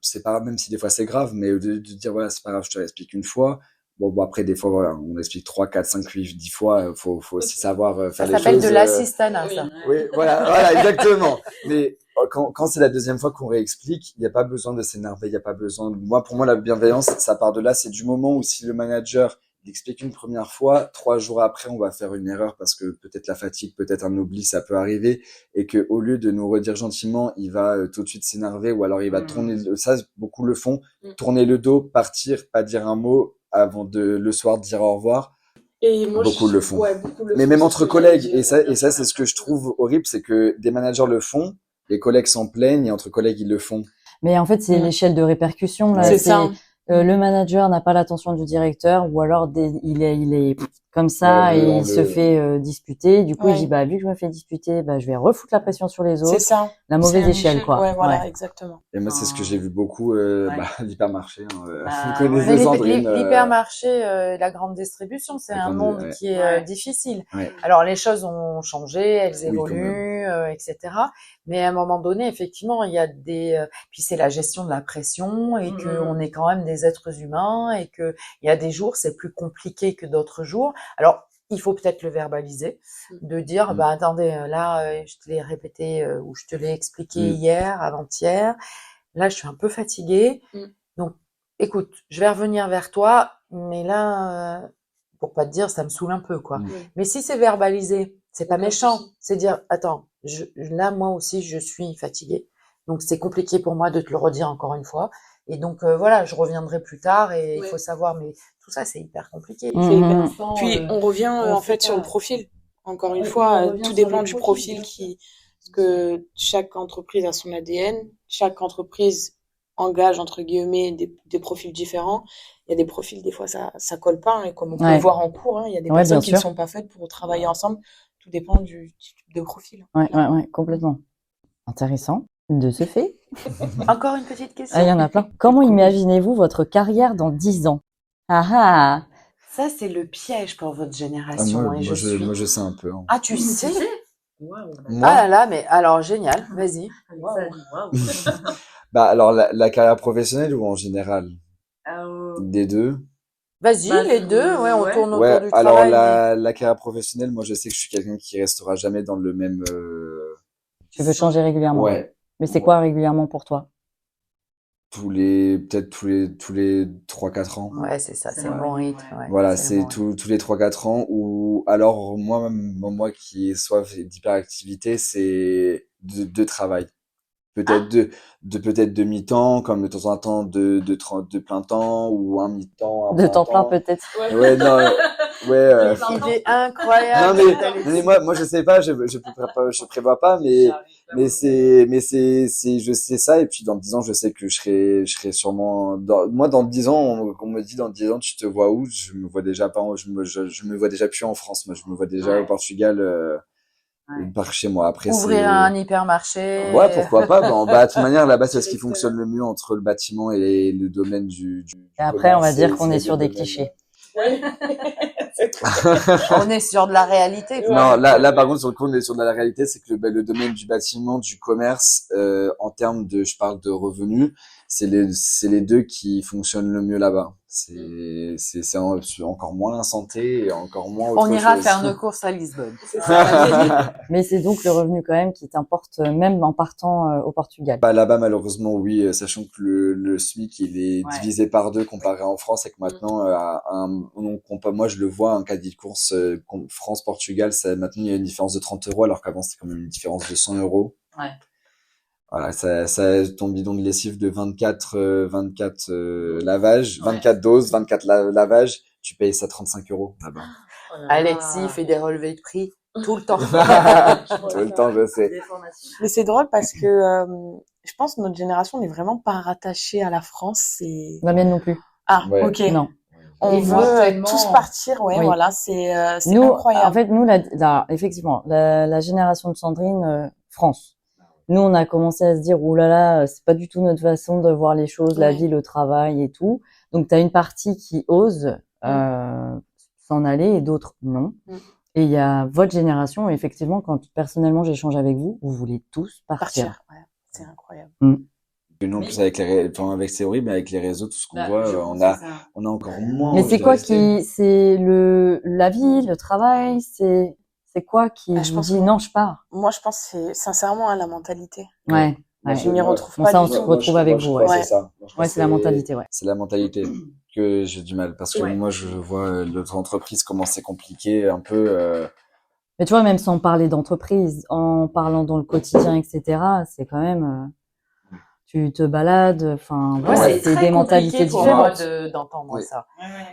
[SPEAKER 4] c'est pas grave, même si des fois c'est grave, mais au lieu de dire voilà c'est pas grave, je te l'explique une fois. Bon après des fois voilà, on explique 3 4 5 8 10 fois, faut aussi savoir
[SPEAKER 1] Ça
[SPEAKER 4] faire les
[SPEAKER 1] s'appelle
[SPEAKER 4] choses.
[SPEAKER 1] de l'assistanat, ça.
[SPEAKER 4] Oui, voilà exactement. Mais quand c'est la deuxième fois qu'on réexplique, il n'y a pas besoin de s'énerver, il n'y a pas besoin. Pour moi la bienveillance, ça part de là, c'est du moment où si le manager il explique une première fois, 3 jours après, on va faire une erreur parce que peut-être la fatigue, peut-être un oubli, ça peut arriver, et que au lieu de nous redire gentiment, il va tout de suite s'énerver, ou alors il va tourner, ça, beaucoup le font, tourner le dos, partir, pas dire un mot avant de le soir dire au revoir.
[SPEAKER 3] Et moi,
[SPEAKER 4] Beaucoup le font.
[SPEAKER 3] Ouais, beaucoup le
[SPEAKER 4] Mais
[SPEAKER 3] font,
[SPEAKER 4] même
[SPEAKER 3] c'est
[SPEAKER 4] entre
[SPEAKER 3] ce que
[SPEAKER 4] collègues,
[SPEAKER 3] j'allais dire.
[SPEAKER 4] et ça, c'est ce que je trouve horrible, c'est que des managers le font, les collègues s'en plaignent, et entre collègues, ils le font.
[SPEAKER 2] Mais en fait, c'est l'échelle de répercussion, là.
[SPEAKER 3] C'est ça.
[SPEAKER 2] Le manager n'a pas l'attention du directeur, ou alors il est comme ça
[SPEAKER 4] Ouais,
[SPEAKER 2] et il se fait disputer. Du coup, il
[SPEAKER 3] Ouais.
[SPEAKER 2] dit bah vu que je me fais disputer, bah je vais refoutre la pression sur les
[SPEAKER 3] C'est
[SPEAKER 2] autres.
[SPEAKER 3] ça.
[SPEAKER 2] La mauvaise
[SPEAKER 3] C'est
[SPEAKER 2] échelle, quoi.
[SPEAKER 3] Ouais, voilà, exactement.
[SPEAKER 4] Et moi, c'est ce que j'ai vu beaucoup, l'hypermarché, hein, vous
[SPEAKER 2] Ah,
[SPEAKER 4] connaissez
[SPEAKER 1] Mais
[SPEAKER 4] Sandrine.
[SPEAKER 1] l'hypermarché, la grande distribution, c'est
[SPEAKER 4] La
[SPEAKER 1] un
[SPEAKER 4] grande-
[SPEAKER 1] monde
[SPEAKER 4] ouais.
[SPEAKER 1] qui est
[SPEAKER 2] Ouais.
[SPEAKER 1] difficile.
[SPEAKER 4] Ouais.
[SPEAKER 1] Alors les choses ont changé, elles
[SPEAKER 4] Oui, quand
[SPEAKER 1] évoluent, etc. Mais à un moment donné, effectivement, il y a puis c'est la gestion de la pression et que on est quand même des êtres humains et que il y a des jours c'est plus compliqué que d'autres jours. Alors il faut peut-être le verbaliser, de dire bah attendez là je te l'ai répété ou je te l'ai expliqué hier, avant-hier. Là je suis un peu fatiguée. Donc écoute, je vais revenir vers toi, mais là pour pas te dire ça me saoule un peu quoi. Mais si c'est verbalisé, c'est pas méchant, c'est dire attends, là moi aussi je suis fatiguée. Donc c'est compliqué pour moi de te le redire encore une fois et donc voilà, je reviendrai plus tard et il faut savoir mais tout ça c'est hyper compliqué.
[SPEAKER 2] Mhm.
[SPEAKER 1] C'est hyper instant,
[SPEAKER 3] Puis on revient
[SPEAKER 1] on
[SPEAKER 3] en
[SPEAKER 1] sait
[SPEAKER 3] fait sur
[SPEAKER 1] pas.
[SPEAKER 3] le profil. Encore une
[SPEAKER 1] Oui,
[SPEAKER 3] fois,
[SPEAKER 1] on revient
[SPEAKER 3] tout
[SPEAKER 1] sur
[SPEAKER 3] dépend
[SPEAKER 1] les
[SPEAKER 3] du
[SPEAKER 1] profils,
[SPEAKER 3] profil
[SPEAKER 1] bien sûr.
[SPEAKER 3] parce que chaque entreprise a son ADN, chaque entreprise engage entre guillemets des profils différents. Il y a des profils des fois ça colle pas hein, et comme on peut le voir en cours, hein, il y a des
[SPEAKER 2] Ouais,
[SPEAKER 3] personnes
[SPEAKER 2] bien
[SPEAKER 3] qui ne
[SPEAKER 2] sûr.
[SPEAKER 3] sont pas faites pour travailler ensemble. Tout dépend du type de profil.
[SPEAKER 2] Ouais, complètement. Intéressant. De ce fait.
[SPEAKER 1] Encore une petite question.
[SPEAKER 2] Ah, il y en a plein. Comment imaginez-vous votre carrière dans 10 ans? Ah ah.
[SPEAKER 1] Ça c'est le piège pour votre génération
[SPEAKER 4] moi,
[SPEAKER 1] et je suis.
[SPEAKER 4] moi, je sais un peu. Hein.
[SPEAKER 1] Ah tu sais?
[SPEAKER 4] Moi,
[SPEAKER 1] Ah là là, mais alors génial, vas-y.
[SPEAKER 4] bah alors la carrière professionnelle ou en général? Des deux.
[SPEAKER 1] Vas-y, les deux, ouais, on tourne autour
[SPEAKER 4] Ouais,
[SPEAKER 1] du
[SPEAKER 4] alors
[SPEAKER 1] travail. mais-
[SPEAKER 4] la carrière professionnelle, moi je sais que je suis quelqu'un qui restera jamais dans le même.
[SPEAKER 2] Tu veux changer régulièrement.
[SPEAKER 4] Ouais.
[SPEAKER 2] Mais c'est quoi régulièrement pour toi?
[SPEAKER 4] tous les 3-4 ans.
[SPEAKER 1] Ouais, c'est ça, c'est le
[SPEAKER 2] Ouais.
[SPEAKER 1] bon rythme. Ouais,
[SPEAKER 4] Voilà,
[SPEAKER 1] c'est le
[SPEAKER 4] c'est
[SPEAKER 1] bon rythme.
[SPEAKER 4] tous les 3-4 ans. Ou alors, moi qui ai soif d'hyperactivité, c'est de travail. Peut-être peut-être de mi-temps, comme de temps en temps de plein temps, ou un mi-temps, un
[SPEAKER 2] De
[SPEAKER 4] plein
[SPEAKER 2] temps plein
[SPEAKER 4] temps.
[SPEAKER 2] peut-être.
[SPEAKER 4] Ouais, non, ouais,
[SPEAKER 1] Il est
[SPEAKER 4] non,
[SPEAKER 1] incroyable,
[SPEAKER 4] mais,
[SPEAKER 1] cet
[SPEAKER 4] non, mais
[SPEAKER 1] Alexis.
[SPEAKER 4] moi, je sais pas, je prévois pas, je sais ça, et puis dans 10 ans, je sais que je serai sûrement, moi, dans 10 ans, on me dit, dans 10 ans, tu te vois où? Je me vois déjà pas, je me vois déjà plus en France, moi, je me vois déjà au
[SPEAKER 1] Ouais,
[SPEAKER 4] Portugal,
[SPEAKER 1] ouais.
[SPEAKER 4] par chez moi. Après,
[SPEAKER 1] Ouvrir
[SPEAKER 4] c'est,
[SPEAKER 1] un
[SPEAKER 4] ouais,
[SPEAKER 1] hypermarché.
[SPEAKER 4] pourquoi pas, bah, de toute manière, là-bas, c'est ce qui fonctionne le mieux entre le bâtiment et le domaine
[SPEAKER 2] Et
[SPEAKER 4] du
[SPEAKER 2] après, on va
[SPEAKER 4] commerce,
[SPEAKER 2] dire
[SPEAKER 4] c'est
[SPEAKER 2] qu'on est
[SPEAKER 4] les deux
[SPEAKER 2] sur des
[SPEAKER 4] domaines.
[SPEAKER 2] clichés.
[SPEAKER 3] Ouais. C'est trop.
[SPEAKER 1] On est sur de la réalité, quoi.
[SPEAKER 4] Non, là, par contre, sur le coup, on est sur de la réalité, c'est que le domaine du bâtiment, du commerce, en termes je parle de revenus, c'est les deux qui fonctionnent le mieux là-bas. Encore moins la santé et encore moins
[SPEAKER 1] On
[SPEAKER 4] autre
[SPEAKER 1] ira
[SPEAKER 4] chose.
[SPEAKER 1] faire nos courses à Lisbonne.
[SPEAKER 3] C'est ça.
[SPEAKER 2] Mais c'est donc le revenu quand même qui t'importe, même en partant au Portugal.
[SPEAKER 4] Bah, là-bas, malheureusement, oui, sachant que le SMIC, il est
[SPEAKER 1] Ouais.
[SPEAKER 4] divisé par deux comparé en France, et que maintenant, moi, je le vois, un caddie de course, France-Portugal, maintenant, il y a une différence de 30 euros, alors qu'avant, c'était quand même une différence de 100 euros.
[SPEAKER 1] Ouais.
[SPEAKER 4] Voilà, ton bidon de lessive de 24 lavages,
[SPEAKER 1] Ouais.
[SPEAKER 4] 24 doses, 24 lavages, tu payes ça 35 euros là-bas.
[SPEAKER 1] Alexis fait des relevés de prix tout le temps.
[SPEAKER 4] Tout le temps, je sais.
[SPEAKER 3] Mais c'est drôle parce que je pense que notre génération n'est vraiment pas rattachée à la France.
[SPEAKER 2] La mienne non plus.
[SPEAKER 3] Ah,
[SPEAKER 4] Ouais.
[SPEAKER 3] ok.
[SPEAKER 2] Non.
[SPEAKER 3] On
[SPEAKER 1] Et
[SPEAKER 3] veut
[SPEAKER 1] moi, tellement-
[SPEAKER 3] tous partir, ouais,
[SPEAKER 2] Oui.
[SPEAKER 3] voilà, c'est
[SPEAKER 2] Nous,
[SPEAKER 3] incroyable.
[SPEAKER 2] en fait, nous, effectivement, la génération de Sandrine, France. Nous, on a commencé à se dire, ouh là là, c'est pas du tout notre façon de voir les choses, la
[SPEAKER 3] Ouais.
[SPEAKER 2] vie, le travail et tout. Donc, t'as une partie qui ose s'en aller et d'autres non.
[SPEAKER 3] Mm.
[SPEAKER 2] Et il y a votre génération, et effectivement, quand personnellement j'échange avec vous, vous voulez tous partir.
[SPEAKER 3] Ouais, c'est incroyable.
[SPEAKER 4] Et nous, en plus, c'est horrible, mais avec les réseaux, tout ce qu'on voit, on a encore moins
[SPEAKER 2] Mais
[SPEAKER 4] envie
[SPEAKER 2] c'est
[SPEAKER 4] de
[SPEAKER 2] quoi
[SPEAKER 4] rester.
[SPEAKER 2] c'est la vie, le travail, c'est quoi qui
[SPEAKER 3] Ah, je
[SPEAKER 2] vous
[SPEAKER 3] pense
[SPEAKER 2] dit
[SPEAKER 3] que-
[SPEAKER 2] non, je pars?
[SPEAKER 3] Moi, je pense que c'est sincèrement à la mentalité.
[SPEAKER 2] Ouais.
[SPEAKER 4] Moi,
[SPEAKER 2] Ouais.
[SPEAKER 3] Je m'y retrouve
[SPEAKER 2] Bon,
[SPEAKER 3] pas
[SPEAKER 2] ça, on
[SPEAKER 3] du
[SPEAKER 2] se
[SPEAKER 3] tout.
[SPEAKER 2] retrouve avec
[SPEAKER 4] je
[SPEAKER 2] vous,
[SPEAKER 4] crois
[SPEAKER 3] ouais.
[SPEAKER 4] que c'est ça. Moi, je crois
[SPEAKER 2] Ouais,
[SPEAKER 4] que
[SPEAKER 2] c'est la mentalité, ouais.
[SPEAKER 4] c'est la mentalité que j'ai du mal. Parce que
[SPEAKER 1] Ouais.
[SPEAKER 4] moi, je vois notre entreprise, comment c'est compliqué, un peu,
[SPEAKER 2] Mais tu vois, même sans parler d'entreprise, en parlant dans le quotidien, etc., c'est quand même, tu te balades, enfin,
[SPEAKER 1] Moi,
[SPEAKER 2] voilà,
[SPEAKER 1] c'est
[SPEAKER 2] c'est
[SPEAKER 1] très
[SPEAKER 2] des mentalités
[SPEAKER 1] compliqué pour moi
[SPEAKER 2] différentes.
[SPEAKER 1] d'entendre
[SPEAKER 4] Oui.
[SPEAKER 1] ça.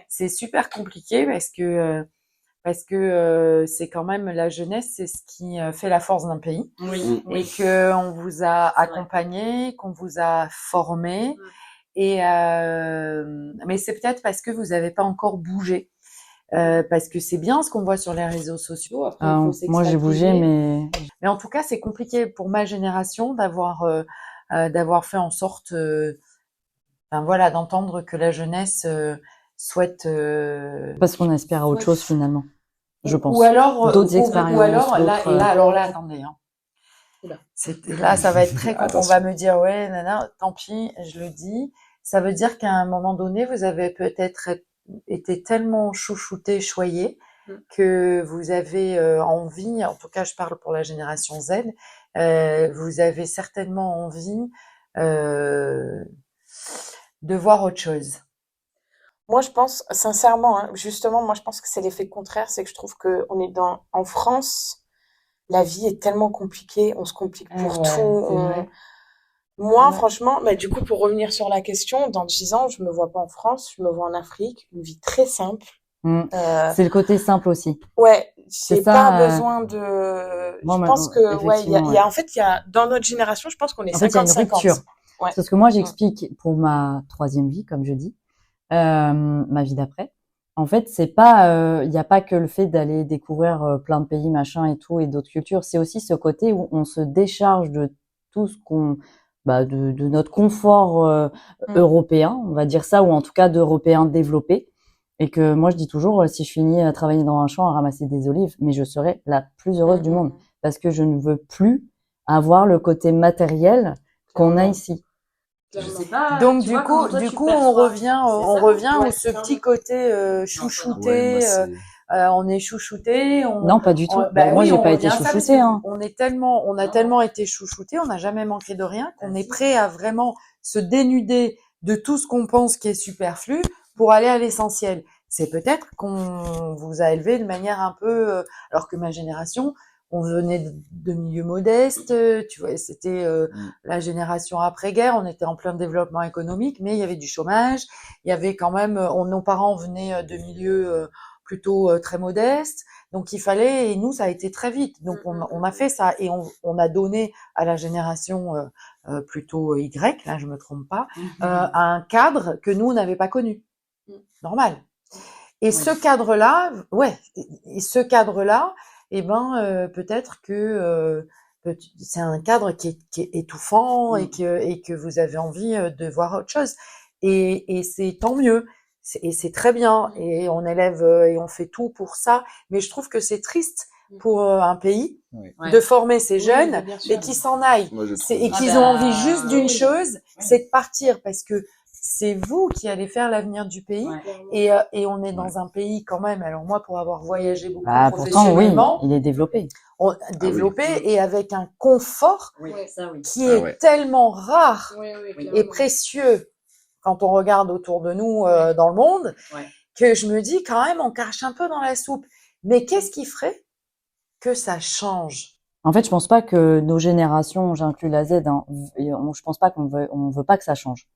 [SPEAKER 1] C'est super compliqué parce que c'est quand même la jeunesse, c'est ce qui fait la force d'un pays.
[SPEAKER 3] Oui.
[SPEAKER 1] Et que on vous a accompagné, qu'on vous a formé. Et mais c'est peut-être parce que vous n'avez pas encore bougé. Parce que c'est bien ce qu'on voit sur les réseaux sociaux. Après, il faut
[SPEAKER 2] Moi, j'ai bougé,
[SPEAKER 1] s'expatrier.
[SPEAKER 2] mais
[SPEAKER 1] Mais en tout cas, c'est compliqué pour ma génération d'avoir fait en sorte, enfin voilà, d'entendre que la jeunesse souhaite.
[SPEAKER 2] parce qu'on aspire à autre chose finalement, je pense.
[SPEAKER 1] Ou alors
[SPEAKER 2] D'autres
[SPEAKER 1] ou
[SPEAKER 2] expériences,
[SPEAKER 1] alors
[SPEAKER 2] d'autres,
[SPEAKER 1] alors là, attendez. Hein.
[SPEAKER 3] Oula.
[SPEAKER 1] Là, ça va être très con. On
[SPEAKER 4] Attention.
[SPEAKER 1] va me dire ouais, nana, tant pis, je le dis. Ça veut dire qu'à un moment donné, vous avez peut-être été tellement chouchouté, choyé, que vous avez envie, en tout cas je parle pour la génération Z, vous avez certainement envie de voir autre chose.
[SPEAKER 3] Moi, je pense, sincèrement, hein, justement, moi, je pense que c'est l'effet contraire, c'est que je trouve que en France, la vie est tellement compliquée, on se complique pour tout. Moi, franchement, bah, du coup, pour revenir sur la question, dans 10 ans, je me vois pas en France, je me vois en Afrique, une vie très simple.
[SPEAKER 2] C'est le côté simple aussi.
[SPEAKER 3] Ouais,
[SPEAKER 2] C'est
[SPEAKER 3] j'ai
[SPEAKER 2] ça,
[SPEAKER 3] pas besoin de.
[SPEAKER 2] moi,
[SPEAKER 3] Je pense que ouais,
[SPEAKER 2] effectivement,
[SPEAKER 3] en fait, dans notre génération, je pense qu'on est
[SPEAKER 2] En fait, il y a une
[SPEAKER 3] 50-50.
[SPEAKER 2] rupture.
[SPEAKER 3] Ouais.
[SPEAKER 2] C'est ce que moi j'explique pour ma troisième vie, comme je dis, ma vie d'après. En fait, c'est pas, il y a pas que le fait d'aller découvrir plein de pays, machin et tout, et d'autres cultures. C'est aussi ce côté où on se décharge de tout ce de notre confort européen, on va dire ça, ou en tout cas d'Européens développés. Et que moi, je dis toujours, si je finis à travailler dans un champ à ramasser des olives, mais je serai la plus heureuse du monde, parce que je ne veux plus avoir le côté matériel qu'on a ici.
[SPEAKER 3] Je sais pas.
[SPEAKER 1] Donc du coup, on revient
[SPEAKER 3] ça
[SPEAKER 1] au ce petit côté chouchouté,
[SPEAKER 4] Ouais, moi,
[SPEAKER 1] on est chouchouté.
[SPEAKER 2] Non, pas du tout.
[SPEAKER 1] Bah
[SPEAKER 2] moi,
[SPEAKER 1] oui,
[SPEAKER 2] j'ai pas
[SPEAKER 1] on
[SPEAKER 2] été
[SPEAKER 1] revient à ça, parce
[SPEAKER 2] chouchoutée,
[SPEAKER 1] que
[SPEAKER 2] hein.
[SPEAKER 1] on a tellement été chouchouté, on n'a jamais manqué de rien, qu'on est prêt à vraiment se dénuder de tout ce qu'on pense qui est superflu pour aller à l'essentiel. C'est peut-être qu'on vous a élevé de manière un peu, alors que ma génération, on venait de milieux modestes, tu vois, c'était la génération après-guerre, on était en plein développement économique, mais il y avait du chômage, il y avait quand même, nos parents venaient de milieux plutôt très modestes, donc il fallait, et nous ça a été très vite, donc on a fait ça et on a donné à la génération plutôt Y, là je me trompe pas, un cadre que nous on n'avait pas connu, normal. Et ce cadre-là, eh ben peut-être que c'est un cadre qui est étouffant et que vous avez envie de voir autre chose. Et c'est tant mieux. Et c'est très bien. Et on élève et on fait tout pour ça. Mais je trouve que c'est triste pour un pays de former ces jeunes et qu'ils s'en aillent. Et qu'ils ont envie juste d'une chose, c'est de partir, parce que c'est vous qui allez faire l'avenir du pays. Et on est dans un pays quand même, alors moi pour avoir voyagé beaucoup professionnellement,
[SPEAKER 2] pourtant, oui, il est développé.
[SPEAKER 1] Et avec un confort qui est tellement rare et précieux quand on regarde autour de nous dans le monde, que je me dis quand même on crache un peu dans la soupe. Mais qu'est-ce qui ferait que ça change?
[SPEAKER 2] En fait, je pense pas que nos générations, j'inclus la Z, hein, je pense pas on veut pas que ça change.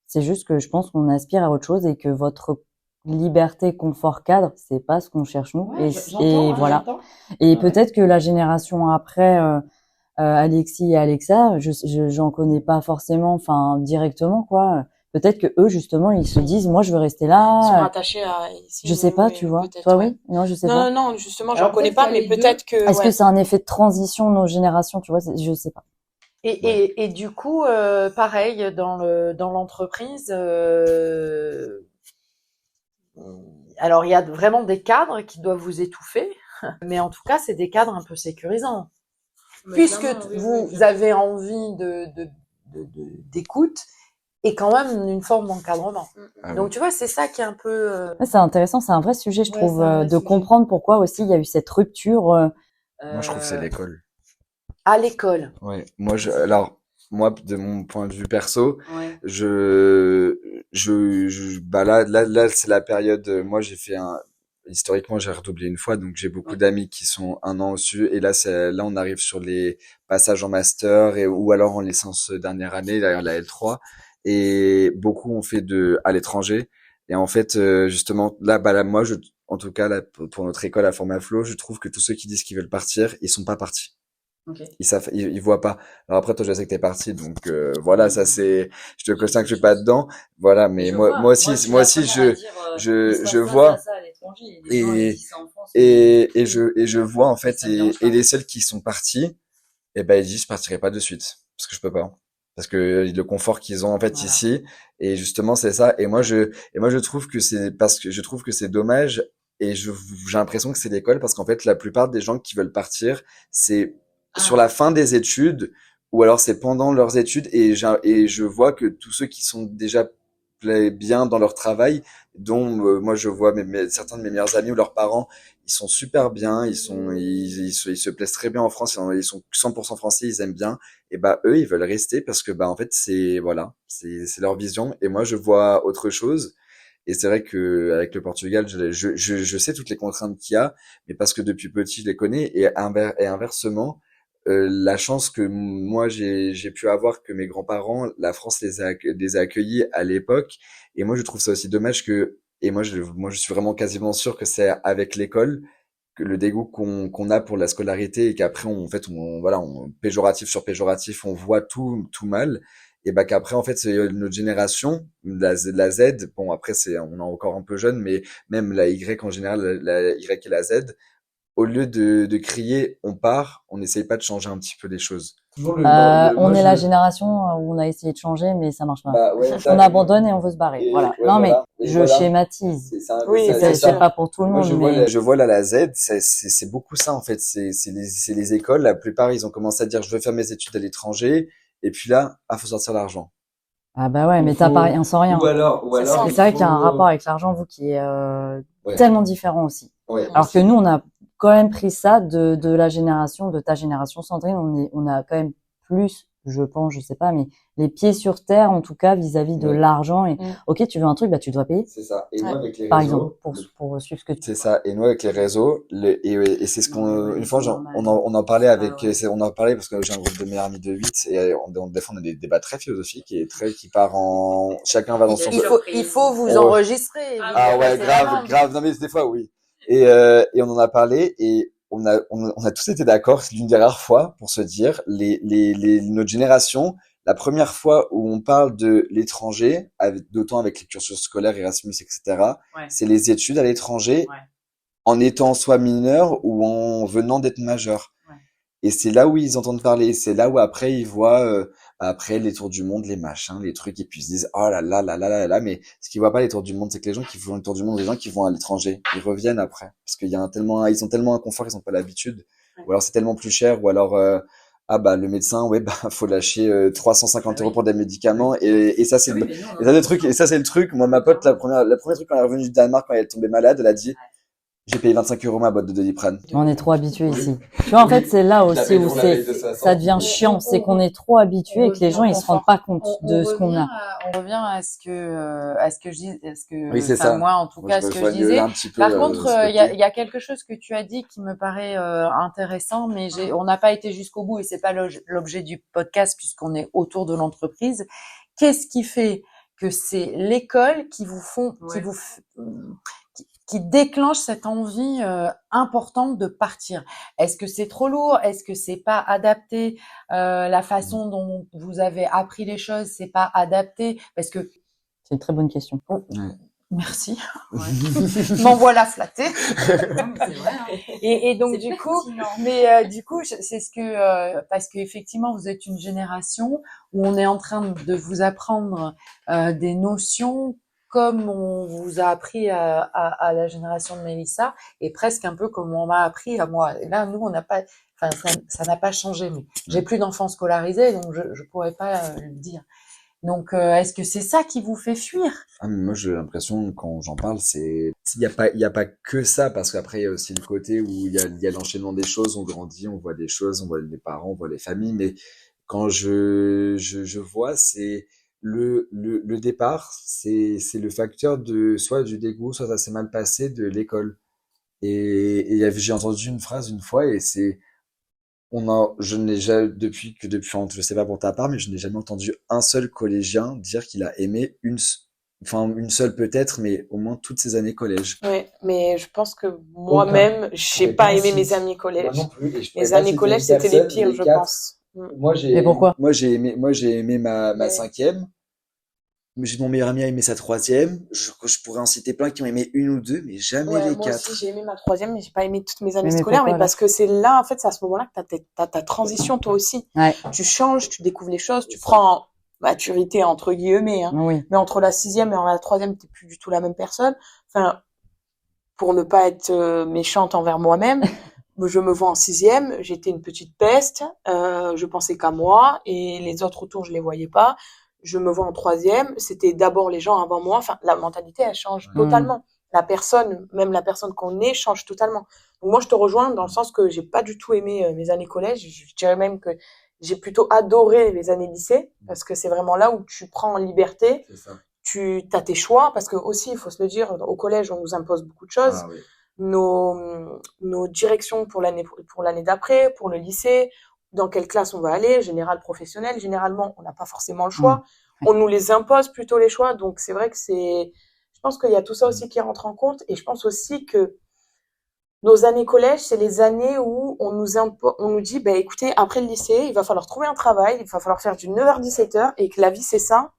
[SPEAKER 2] C'est juste que je pense qu'on aspire à autre chose et que votre liberté, confort, cadre, c'est pas ce qu'on cherche nous. Et voilà. Et peut-être que la génération après, Alexis et Alexa, j'en connais pas forcément, enfin directement quoi. Peut-être que eux justement, ils se disent, moi je veux rester là.
[SPEAKER 3] Ils sont rattachés à ici.
[SPEAKER 2] Je sais pas, tu vois. Toi oui? Non, je sais pas.
[SPEAKER 3] Non, justement, j'en connais pas, mais peut-être que.
[SPEAKER 2] Est-ce que c'est un effet de transition nos générations, tu vois? Je sais pas.
[SPEAKER 1] Et du coup, pareil dans l'entreprise. Alors il y a vraiment des cadres qui doivent vous étouffer, mais en tout cas c'est des cadres un peu sécurisants, puisque vous avez envie d'écoute et quand même une forme d'encadrement. Donc tu vois, c'est ça qui est un peu.
[SPEAKER 2] C'est intéressant, c'est un vrai sujet, je trouve, de comprendre pourquoi aussi il y a eu cette rupture.
[SPEAKER 4] Moi, je trouve que c'est l'école.
[SPEAKER 1] À l'école.
[SPEAKER 4] Ouais. Moi, de mon point de vue perso, bah là, c'est la période. Moi, historiquement, j'ai redoublé une fois, donc j'ai beaucoup d'amis qui sont un an au-dessus. Et là, là, on arrive sur les passages en master ou alors en licence dernière année, d'ailleurs la L3. Et beaucoup ont fait à l'étranger. Et en fait, justement, là, moi, en tout cas, là, pour notre école à Formaflo, je trouve que tous ceux qui disent qu'ils veulent partir, ils sont pas partis. Ils voient pas. Alors après, toi, je sais que t'es parti, donc voilà, ça c'est, je te cautionne que je suis pas dedans, voilà. Mais moi aussi, je vois et je vois en fait et les seuls qui sont partis, eh ben ils disent je partirai pas de suite parce que je peux pas. Parce que le confort qu'ils ont en fait ici, et justement c'est ça. Et moi je trouve que c'est dommage, et j'ai l'impression que c'est l'école, parce qu'en fait la plupart des gens qui veulent partir, c'est sur la fin des études, ou alors c'est pendant leurs études, et je vois que tous ceux qui sont déjà bien dans leur travail, dont moi je vois certains de mes meilleurs amis ou leurs parents, ils sont super bien, ils se plaisent très bien en France, ils sont 100% français, ils aiment bien, et bah eux ils veulent rester parce que bah en fait c'est leur vision, et moi je vois autre chose. Et c'est vrai que avec le Portugal, je sais toutes les contraintes qu'il y a, mais parce que depuis petit je les connais, et inversement, la chance que moi j'ai pu avoir, que mes grands-parents, la France les a accueillis à l'époque, et moi je trouve ça aussi dommage et moi je suis vraiment quasiment sûr que c'est avec l'école, que le dégoût qu'on a pour la scolarité, et qu'après péjoratif sur péjoratif, on voit tout mal, et bah qu'après en fait c'est notre génération, la Z, bon après on est encore un peu jeune, mais même la Y en général, la Y et la Z, au lieu de crier on part, on n'essaye pas de changer un petit peu les choses.
[SPEAKER 2] On est la génération où on a essayé de changer, mais ça marche pas.
[SPEAKER 4] Bah, ouais,
[SPEAKER 2] on abandonne et on veut se barrer. Voilà.
[SPEAKER 4] Ouais,
[SPEAKER 2] non,
[SPEAKER 4] voilà.
[SPEAKER 2] mais je schématise. C'est pas pour tout le monde.
[SPEAKER 4] Je vois là la Z, c'est beaucoup ça en fait. C'est les écoles. La plupart, ils ont commencé à dire je veux faire mes études à l'étranger, et puis là, faut sortir l'argent.
[SPEAKER 2] Ah bah ouais, mais t'as pas rien sans rien.
[SPEAKER 4] Ou alors,
[SPEAKER 2] c'est vrai qu'il y a un rapport avec l'argent, vous, qui est tellement différent aussi.
[SPEAKER 4] Ouais.
[SPEAKER 2] Alors que nous, on a quand même pris ça de la génération, de ta génération, Sandrine. On a quand même plus, je pense, je sais pas, mais les pieds sur terre, en tout cas, vis-à-vis de
[SPEAKER 4] Ouais.
[SPEAKER 2] l'argent. Et ok, tu veux un truc, bah tu dois payer.
[SPEAKER 4] C'est ça. Et nous,
[SPEAKER 3] Ouais.
[SPEAKER 4] avec les
[SPEAKER 2] Par
[SPEAKER 4] réseaux,
[SPEAKER 2] exemple, pour suivre ce que tu.
[SPEAKER 4] c'est ça. Et nous, avec les réseaux, et c'est ce qu'on, une fois, on en parlait avec, on en parlait parce que j'ai un groupe de meilleurs amis de 8 et des fois, on a des débats très philosophiques et qui part chacun va dans son
[SPEAKER 1] Il faut vous
[SPEAKER 4] Ouais.
[SPEAKER 1] enregistrer.
[SPEAKER 4] Ah ouais,
[SPEAKER 1] C'est
[SPEAKER 4] grave,
[SPEAKER 1] vraiment-
[SPEAKER 4] grave. Non, mais des fois, oui. Et on en a parlé et on a tous été d'accord. C'est l'une des rares fois pour se dire, notre génération, la première fois où on parle de l'étranger, d'autant avec les cursus scolaires, Erasmus, etc.,
[SPEAKER 1] Ouais.
[SPEAKER 4] c'est les études à l'étranger,
[SPEAKER 1] Ouais.
[SPEAKER 4] en étant soit mineur ou en venant d'être majeur.
[SPEAKER 1] Ouais.
[SPEAKER 4] Et c'est là où ils entendent parler. C'est là où après ils voient, après les tours du monde, les machins, les trucs, et puis ils se disent, oh là là là là là là. Mais ce qu'ils voient pas les tours du monde, c'est que les gens qui font le tour du monde, les gens qui vont à l'étranger, ils reviennent après. Parce qu'il y a ils ont tellement un confort, ils ont pas l'habitude.
[SPEAKER 1] Ouais.
[SPEAKER 4] Ou alors c'est tellement plus cher, ou alors, ah bah, le médecin, ouais, bah, faut lâcher 350 euros pour des médicaments. Et ça, c'est et ça, c'est le truc. Moi, ma pote, la première truc quand elle est revenue du Danemark, quand elle est tombée malade, elle a dit, j'ai payé 25 euros ma boîte de Doliprane.
[SPEAKER 2] On est trop habitués ici. Tu vois, en fait, c'est là aussi où ça devient chiant. C'est qu'on est trop habitués et que les gens, ils se rendent pas compte de ce qu'on a.
[SPEAKER 1] On revient à ce que je dis,
[SPEAKER 4] Oui, c'est ça.
[SPEAKER 1] moi, en tout cas, ce que je disais. Par contre, il y a quelque chose que tu as dit qui me paraît intéressant, mais on n'a pas été jusqu'au bout et c'est pas l'objet du podcast puisqu'on est autour de l'entreprise. Qu'est-ce qui fait que c'est l'école qui qui déclenche cette envie importante de partir? Est-ce que c'est trop lourd? Est-ce que c'est pas adapté? La façon dont vous avez appris les choses, c'est pas adapté? Parce que
[SPEAKER 2] C'est une très bonne question.
[SPEAKER 1] merci. M'en voilà flattée.
[SPEAKER 2] C'est vrai, hein.
[SPEAKER 1] Et donc du coup, c'est ce que parce qu'effectivement vous êtes une génération où on est en train de vous apprendre des notions comme on vous a appris à la génération de Mélissa et presque un peu comme on m'a appris à moi. Et là, nous, on n'a pas, enfin, ça n'a pas changé. Mais j'ai plus d'enfants scolarisés, donc je pourrais pas le dire. Donc, est-ce que c'est ça qui vous fait fuir?
[SPEAKER 4] Ah, mais moi, j'ai l'impression, quand j'en parle, il y a pas que ça, parce qu'après, il y a aussi le côté où il y a l'enchaînement des choses, on grandit, on voit des choses, on voit les parents, on voit les familles, mais quand je vois, c'est le départ, c'est le facteur de, soit du dégoût, soit ça s'est mal passé de l'école. J'ai entendu une phrase une fois, et c'est, je n'ai jamais, enfin, je sais pas pour ta part, mais je n'ai jamais entendu un seul collégien dire qu'il a aimé une seule peut-être, mais au moins toutes ses années collège.
[SPEAKER 3] Ouais, mais je pense que moi-même, j'ai pas aimé mes années collège.
[SPEAKER 4] Moi non plus.
[SPEAKER 3] Mes années collège, c'était les pires, je pense.
[SPEAKER 2] Mais pourquoi?
[SPEAKER 4] Moi, j'ai aimé ma cinquième. Mais mon meilleur ami a aimé sa troisième. Je pourrais en citer plein qui ont aimé une ou deux, mais jamais
[SPEAKER 3] Ouais,
[SPEAKER 4] les
[SPEAKER 3] moi
[SPEAKER 4] quatre.
[SPEAKER 3] aussi, j'ai aimé ma troisième, mais j'ai pas aimé toutes mes années
[SPEAKER 2] Mais
[SPEAKER 3] scolaires,
[SPEAKER 2] pourquoi,
[SPEAKER 3] mais parce que c'est là, en fait, c'est à ce moment-là que t'as ta transition, toi aussi.
[SPEAKER 2] Ouais.
[SPEAKER 3] Tu changes, tu découvres les choses, tu prends en maturité, entre guillemets, hein.
[SPEAKER 2] Oui.
[SPEAKER 3] Mais entre la sixième et la troisième, t'es plus du tout la même personne. Enfin, pour ne pas être méchante envers moi-même, je me vois en sixième, j'étais une petite peste, je pensais qu'à moi, et les autres autour, je les voyais pas. Je me vois en troisième, c'était d'abord les gens avant moi. Enfin, la mentalité, elle change totalement. La personne, même la personne qu'on est, change totalement. Donc moi, je te rejoins dans le sens que j'ai pas du tout aimé mes années collège. Je dirais même que j'ai plutôt adoré les années lycée, parce que c'est vraiment là où tu prends en liberté.
[SPEAKER 4] C'est ça.
[SPEAKER 3] Tu as tes choix, parce que aussi, il faut se le dire, au collège, on nous impose beaucoup de choses.
[SPEAKER 4] Ah, oui.
[SPEAKER 3] Nos directions pour l'année d'après, pour le lycée, dans quelle classe on va aller, général, professionnel. Généralement, on n'a pas forcément le choix. On nous les impose plutôt les choix. Donc, c'est vrai que je pense qu'il y a tout ça aussi qui rentre en compte. Et je pense aussi que nos années collège, c'est les années où on nous dit, bah, écoutez, après le lycée, il va falloir trouver un travail, il va falloir faire du 9h-17h et que la vie, c'est ça.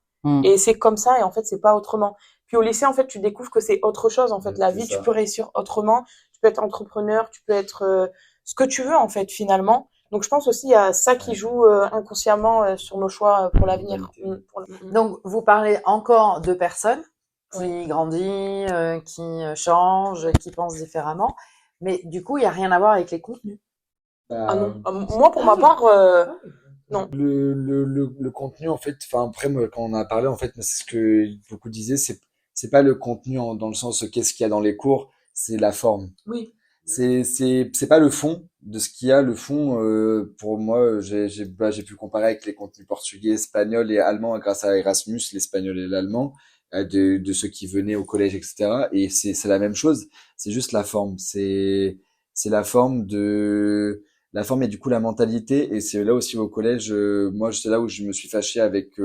[SPEAKER 3] Et c'est comme ça. Et en fait, c'est pas autrement. Puis au lycée, en fait, tu découvres que c'est autre chose. En fait, la vie, tu peux réussir autrement. Tu peux être entrepreneur, tu peux être ce que tu veux, en fait, finalement. Donc, je pense aussi à ça qui joue inconsciemment sur nos choix pour l'avenir.
[SPEAKER 1] Donc, vous parlez encore de personnes qui grandissent, qui changent, qui pensent différemment. Mais du coup, il n'y a rien à voir avec les contenus.
[SPEAKER 3] Ah non. Moi, pour ma part, non.
[SPEAKER 4] Le contenu, en fait, enfin, après, moi, quand on a parlé, en fait, c'est ce que beaucoup disaient, c'est pas le contenu dans le sens qu'est-ce qu'il y a dans les cours, c'est la forme.
[SPEAKER 3] Oui.
[SPEAKER 4] C'est pas le fond de ce qu'il y a. Le fond, pour moi, j'ai pu comparer avec les contenus portugais, espagnols et allemands grâce à Erasmus, l'espagnol et l'allemand, de ceux qui venaient au collège, etc. Et c'est la même chose. C'est juste la forme. C'est la forme et du coup la mentalité. Et c'est là aussi au collège, moi, c'est là où je me suis fâché avec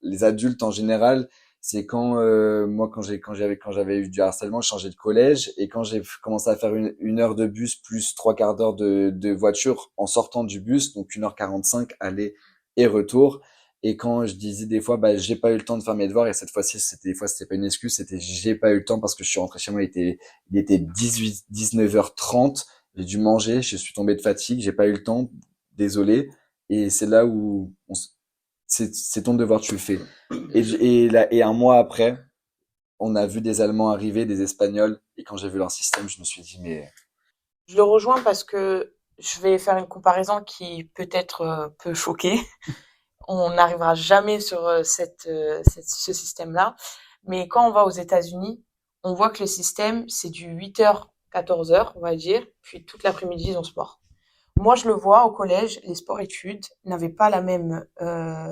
[SPEAKER 4] les adultes en général. C'est quand moi quand j'avais eu du harcèlement, je changeais de collège et quand j'ai commencé à faire une heure de bus plus trois quarts d'heure de voiture en sortant du bus, donc 1h45 aller et retour. Et quand je disais des fois bah j'ai pas eu le temps de faire mes devoirs et cette fois-ci c'était pas une excuse, c'était j'ai pas eu le temps parce que je suis rentré chez moi, il était 19h30, j'ai dû manger, je suis tombé de fatigue, j'ai pas eu le temps, désolé. Et c'est là où c'est ton devoir, tu le fais. Et un mois après, on a vu des Allemands arriver, des Espagnols, et quand j'ai vu leur système, je me suis dit, mais
[SPEAKER 3] Je le rejoins parce que je vais faire une comparaison qui peut-être peut choquer. On n'arrivera jamais sur ce système-là. Mais quand on va aux États-Unis, on voit que le système, c'est du 8h, 14h, on va dire, puis toute l'après-midi, ils ont sport. Moi, je le vois au collège, les sports-études n'avaient pas la même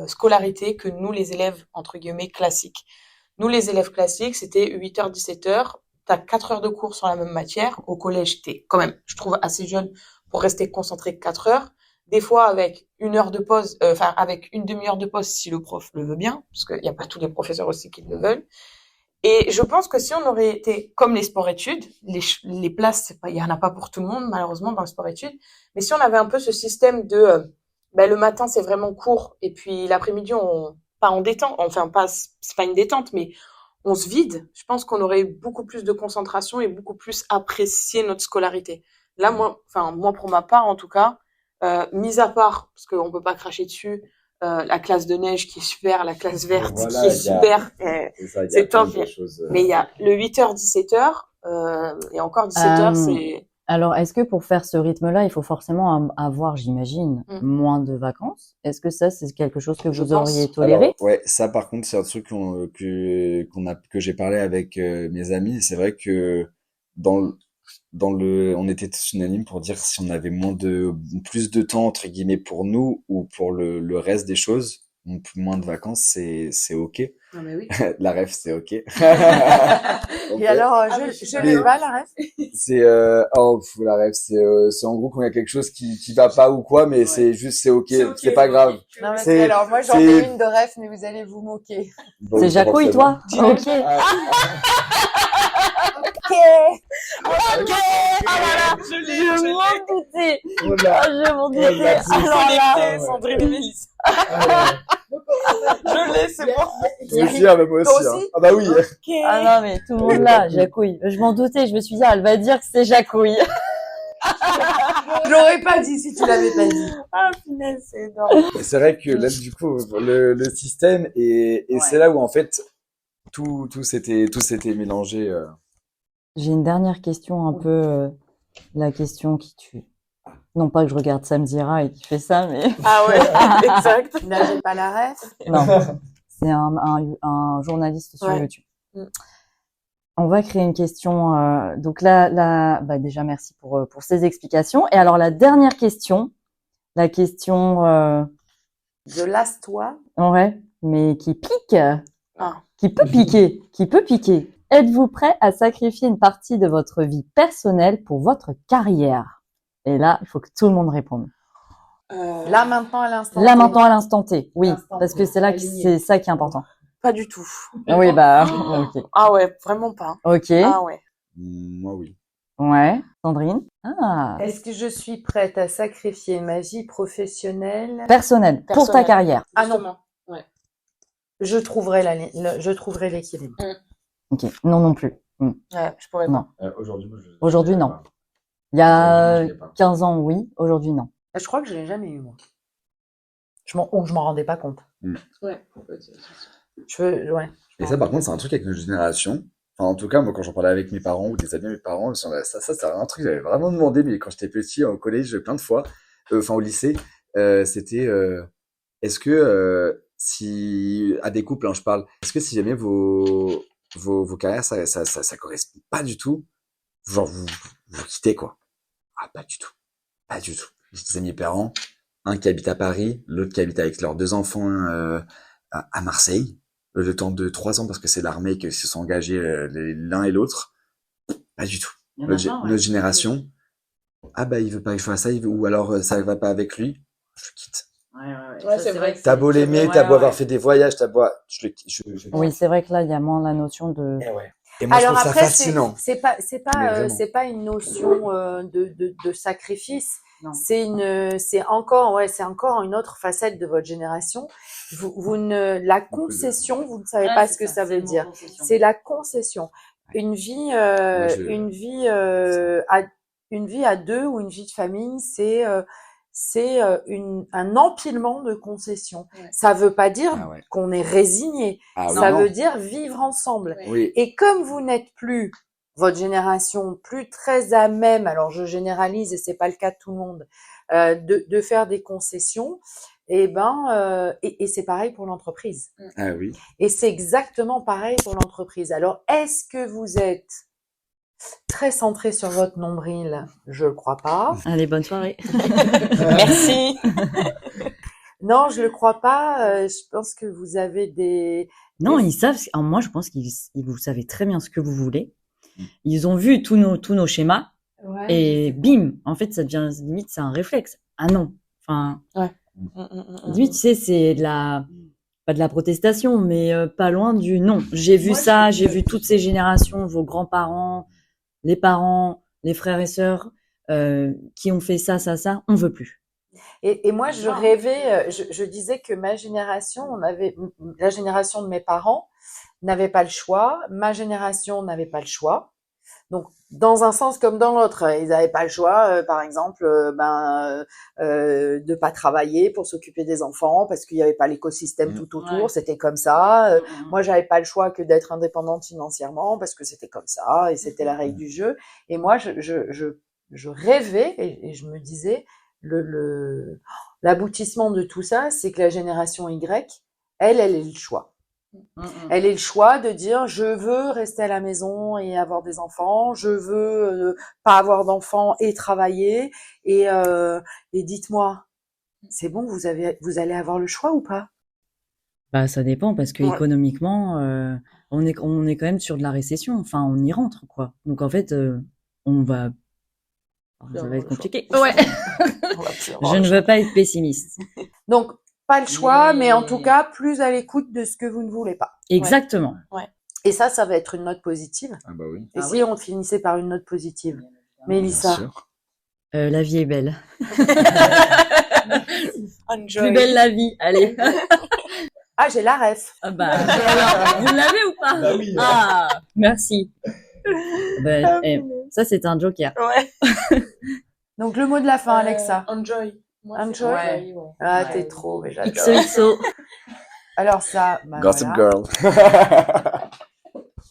[SPEAKER 3] scolarité que nous, les élèves, entre guillemets, classiques. Nous, les élèves classiques, c'était 8h, 17h, t'as 4 heures de cours sur la même matière. Au collège, t'es quand même, je trouve, assez jeune pour rester concentré 4 heures. Des fois, avec une heure de pause, enfin, avec une demi-heure de pause si le prof le veut bien, parce qu'il n'y a pas tous les professeurs aussi qui le veulent. Et je pense que si on aurait été comme les sports-études, les places, il y en a pas pour tout le monde, malheureusement, dans le sport-études, mais si on avait un peu ce système de, le matin, c'est vraiment court, et puis l'après-midi, pas en détente, enfin, c'est pas une détente, mais on se vide, je pense qu'on aurait eu beaucoup plus de concentration et beaucoup plus apprécié notre scolarité. Là, moi, pour ma part, en tout cas, mis à part, parce qu'on peut pas cracher dessus, la classe de neige qui est super, la classe verte
[SPEAKER 4] voilà,
[SPEAKER 3] qui est super, c'est top. Mais il y a le 8h, 17h, et encore 17h, c'est...
[SPEAKER 2] Alors, est-ce que pour faire ce rythme-là, il faut forcément avoir, j'imagine, moins de vacances? Est-ce que ça, c'est quelque chose que vous auriez toléré?
[SPEAKER 4] Alors, ouais, ça par contre, c'est un truc que j'ai parlé avec mes amis. C'est vrai que on était tous unanimes pour dire si on avait plus de temps entre guillemets pour nous ou pour le reste des choses, donc moins de vacances, c'est ok.
[SPEAKER 3] Non, mais oui.
[SPEAKER 4] La ref, c'est ok.
[SPEAKER 1] Et alors, je l'ai pas, la ref.
[SPEAKER 4] C'est la ref, c'est en gros quand il y a quelque chose qui va pas ou quoi, mais c'est juste c'est ok, c'est pas grave.
[SPEAKER 1] Non, mais alors moi j'en ai une de ref, mais vous allez vous moquer.
[SPEAKER 4] Bon,
[SPEAKER 2] c'est Jacouille, toi? Ok. Ok. Ok. Ah là là. Je m'en doutais. Je m'en doutais. Alors là.
[SPEAKER 3] Sandrine et Mélisse. Je l'ai, c'est bon.
[SPEAKER 4] Moi aussi, hein. Ah bah oui.
[SPEAKER 2] Ah non, mais tout le monde là, Jacouille. Je m'en doutais, je me suis dit, elle va dire que c'est Jacouille.
[SPEAKER 1] Je l'aurais pas dit si tu l'avais pas dit.
[SPEAKER 3] Ah, punaise, c'est énorme.
[SPEAKER 4] C'est vrai que là, du coup, le système, et c'est là où, en fait, tout s'était mélangé.
[SPEAKER 2] J'ai une dernière question, un peu la question qui tue. Non pas que je regarde Sam Zira et qui fait ça, mais...
[SPEAKER 3] Ah ouais, exact.
[SPEAKER 1] N'avez pas la ref?
[SPEAKER 2] Non, c'est un journaliste sur YouTube. On va créer une question. Donc là, déjà merci pour ces explications. Et alors la dernière question, la question...
[SPEAKER 1] The last one.
[SPEAKER 2] Ouais, mais qui pique,
[SPEAKER 3] Ah.
[SPEAKER 2] qui peut piquer. Êtes-vous prêt à sacrifier une partie de votre vie personnelle pour votre carrière? Et là, il faut que tout le monde réponde.
[SPEAKER 1] Là maintenant à l'instant.
[SPEAKER 2] Là maintenant à l'instant T, oui,
[SPEAKER 1] L'instant
[SPEAKER 2] parce que
[SPEAKER 1] T.
[SPEAKER 2] c'est là que c'est ça qui est important.
[SPEAKER 3] Pas du tout.
[SPEAKER 2] Oui, ok.
[SPEAKER 3] Ah ouais, vraiment pas.
[SPEAKER 2] Ok.
[SPEAKER 3] Ah ouais.
[SPEAKER 4] Moi, oui.
[SPEAKER 2] Ouais. Sandrine? Ah.
[SPEAKER 1] Est-ce que je suis prête à sacrifier ma vie professionnelle?
[SPEAKER 2] Personnelle, pour ta carrière.
[SPEAKER 1] Ah non.
[SPEAKER 3] Justement. Ouais.
[SPEAKER 1] Je trouverai l'équilibre.
[SPEAKER 2] Ok. Non plus.
[SPEAKER 3] Ouais, je pourrais
[SPEAKER 2] Non.
[SPEAKER 3] pas.
[SPEAKER 2] Aujourd'hui, non. Il y a 15 ans, oui. Aujourd'hui, non.
[SPEAKER 1] Je crois que je l'ai jamais eu, moi. Je m'en rendais pas compte.
[SPEAKER 3] Ouais.
[SPEAKER 1] Ouais.
[SPEAKER 4] Et ça, par contre, c'est un truc avec notre génération. Enfin, en tout cas, moi, quand j'en parlais avec mes parents ou des amis de mes parents, ça, c'est un truc que j'avais vraiment demandé, mais quand j'étais petit, au collège, plein de fois, enfin, au lycée, c'était, est-ce que, si, à des couples, hein, je parle, est-ce que si jamais vos carrières, ça correspond pas du tout, genre vous quittez quoi. Ah, pas du tout. Pas du tout. J'ai des amis parents, un qui habite à Paris, l'autre qui habite avec leurs 2 enfants à Marseille, le temps de 3 ans parce que c'est l'armée qui se sont engagés l'un et l'autre. Pas du tout.
[SPEAKER 2] Il y en a plein, ouais.
[SPEAKER 4] Notre génération, ah bah il veut pas que je fasse ça, ou alors ça va pas avec lui, je le quitte.
[SPEAKER 3] Ouais, c'est vrai.
[SPEAKER 4] T'as beau l'aimer, t'as beau avoir fait des voyages, t'as beau,
[SPEAKER 2] Oui, c'est vrai que là, il y a moins la notion de...
[SPEAKER 4] Eh ouais. Et moi,
[SPEAKER 1] Alors
[SPEAKER 4] je trouve
[SPEAKER 1] après,
[SPEAKER 4] ça fascinant.
[SPEAKER 1] c'est
[SPEAKER 4] Mais vraiment.
[SPEAKER 1] une notion de sacrifice.
[SPEAKER 2] Non.
[SPEAKER 1] C'est encore une autre facette de votre génération. La concession, vous ne savez pas ce que ça veut dire. C'est la concession. Une vie à 2 ou une vie de famille, c'est un empilement de concessions.
[SPEAKER 3] Ouais.
[SPEAKER 1] Ça veut pas dire qu'on est résigné. Ça veut dire vivre ensemble.
[SPEAKER 3] Ouais.
[SPEAKER 4] Oui.
[SPEAKER 1] Et comme vous n'êtes plus, votre génération, plus très à même, alors je généralise et c'est pas le cas de tout le monde, de faire des concessions, et c'est pareil pour l'entreprise.
[SPEAKER 4] Ah oui.
[SPEAKER 1] Et c'est exactement pareil pour l'entreprise. Alors, est-ce que vous êtes très centré sur votre nombril? Je le crois pas.
[SPEAKER 2] Allez, bonne soirée.
[SPEAKER 3] Merci.
[SPEAKER 1] Non, je le crois pas. Je pense que vous avez des...
[SPEAKER 2] Non, ils savent. Alors, moi, je pense vous savez très bien ce que vous voulez. Ils ont vu tous nos schémas et bim. En fait, ça devient limite, c'est un réflexe. Ah non. Enfin.
[SPEAKER 3] Ouais.
[SPEAKER 2] Limite, tu sais, c'est pas de la protestation, mais pas loin du non. J'ai vu ça, j'ai vu toutes ces générations, vos grands-parents, les parents, les frères et sœurs qui ont fait ça. On veut plus.
[SPEAKER 1] Et moi, je rêvais, je disais que ma génération, la génération de mes parents n'avait pas le choix, ma génération n'avait pas le choix. Donc, dans un sens comme dans l'autre, ils n'avaient pas le choix, par exemple, de pas travailler pour s'occuper des enfants parce qu'il n'y avait pas l'écosystème tout autour, c'était comme ça. Moi, j'avais pas le choix que d'être indépendante financièrement parce que c'était comme ça et c'était la règle du jeu. Et moi, je rêvais et je me disais, l'aboutissement de tout ça, c'est que la génération Y, elle est le choix. Elle est le choix de dire je veux rester à la maison et avoir des enfants, je veux pas avoir d'enfants et travailler et dites-moi, c'est bon, vous allez avoir le choix ou pas?
[SPEAKER 2] Bah ça dépend parce que économiquement on est quand même sur de la récession, enfin on y rentre quoi. Donc en fait ça va être compliqué. Ouais. Je ne veux pas être pessimiste.
[SPEAKER 1] Donc pas le choix, mais en tout cas, plus à l'écoute de ce que vous ne voulez pas.
[SPEAKER 2] Exactement.
[SPEAKER 3] Ouais.
[SPEAKER 1] Et ça va être une note positive.
[SPEAKER 4] Ah bah oui.
[SPEAKER 1] Et si on finissait par une note positive? Mélissa.
[SPEAKER 2] La vie est belle.
[SPEAKER 3] Enjoy.
[SPEAKER 2] Plus belle la vie, allez.
[SPEAKER 1] Ah, j'ai la ref.
[SPEAKER 2] Ah bah, alors, vous l'avez ou pas?
[SPEAKER 4] Bah oui.
[SPEAKER 2] Ah, merci. Ça, c'est un joker.
[SPEAKER 3] Ouais.
[SPEAKER 1] Donc, le mot de la fin, Alexa.
[SPEAKER 3] Enjoy.
[SPEAKER 1] Enjoy.
[SPEAKER 3] Ouais.
[SPEAKER 1] Ah, t'es trop, mais j'adore.
[SPEAKER 2] XOXO.
[SPEAKER 1] Alors ça,
[SPEAKER 4] Gossip
[SPEAKER 1] voilà.
[SPEAKER 4] Girl.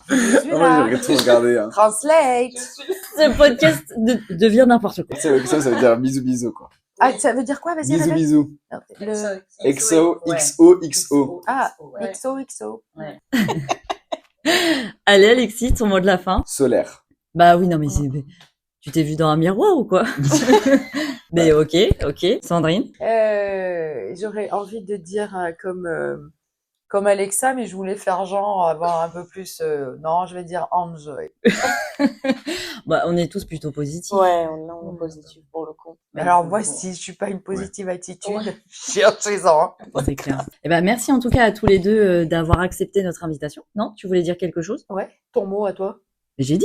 [SPEAKER 1] Je
[SPEAKER 4] Moi, j'ai tout regardé. Hein.
[SPEAKER 1] Translate.
[SPEAKER 2] Ce podcast devient n'importe quoi.
[SPEAKER 4] Ça veut dire bisous bisous quoi.
[SPEAKER 1] Ah, ça veut dire quoi? Vas-y,
[SPEAKER 4] Bisous
[SPEAKER 1] répète.
[SPEAKER 4] bisous.
[SPEAKER 1] Le...
[SPEAKER 4] XO, XO, XO.
[SPEAKER 1] Ah,
[SPEAKER 3] Ouais.
[SPEAKER 1] XOXO.
[SPEAKER 2] Ouais. Allez, Alexis, ton mot de la fin.
[SPEAKER 4] Solaire.
[SPEAKER 2] Bah oui, non, mais tu t'es vu dans un miroir ou quoi? Mais ok. Sandrine?
[SPEAKER 1] J'aurais envie de dire comme Alexa, mais je voulais faire genre avoir un peu plus. Non, je vais dire enjoy.
[SPEAKER 2] Bah, on est tous plutôt positifs.
[SPEAKER 3] Ouais, on est positif pour le coup.
[SPEAKER 1] Alors moi, si je suis pas une positive attitude, je suis en
[SPEAKER 2] C'est clair. Eh ben, merci en tout cas à tous les deux d'avoir accepté notre invitation. Non, tu voulais dire quelque chose?
[SPEAKER 1] Ouais. Ton mot à toi?
[SPEAKER 2] J'ai dit.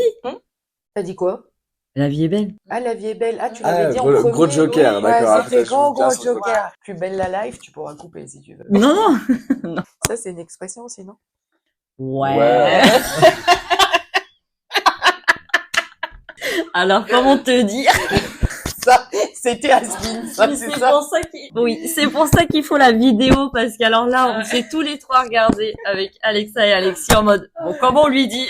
[SPEAKER 1] T'as dit quoi?
[SPEAKER 2] La vie est belle.
[SPEAKER 1] Ah, la vie est belle. Ah, tu l'avais dit en premier.
[SPEAKER 4] Gros joker,
[SPEAKER 1] Oui,
[SPEAKER 4] d'accord.
[SPEAKER 1] Ouais, c'était gros
[SPEAKER 4] Après, je
[SPEAKER 1] joker. Plus belle la life, tu pourras couper si tu veux.
[SPEAKER 2] Non.
[SPEAKER 1] Ça, c'est une expression aussi, non?
[SPEAKER 2] Ouais. Alors, comment te dire?
[SPEAKER 1] Ça, c'était Asmin. C'est ça.
[SPEAKER 2] Oui, c'est pour ça qu'il faut la vidéo, parce qu'alors là, on s'est tous les trois regardés avec Alexa et Alexis en mode, bon, comment on lui dit?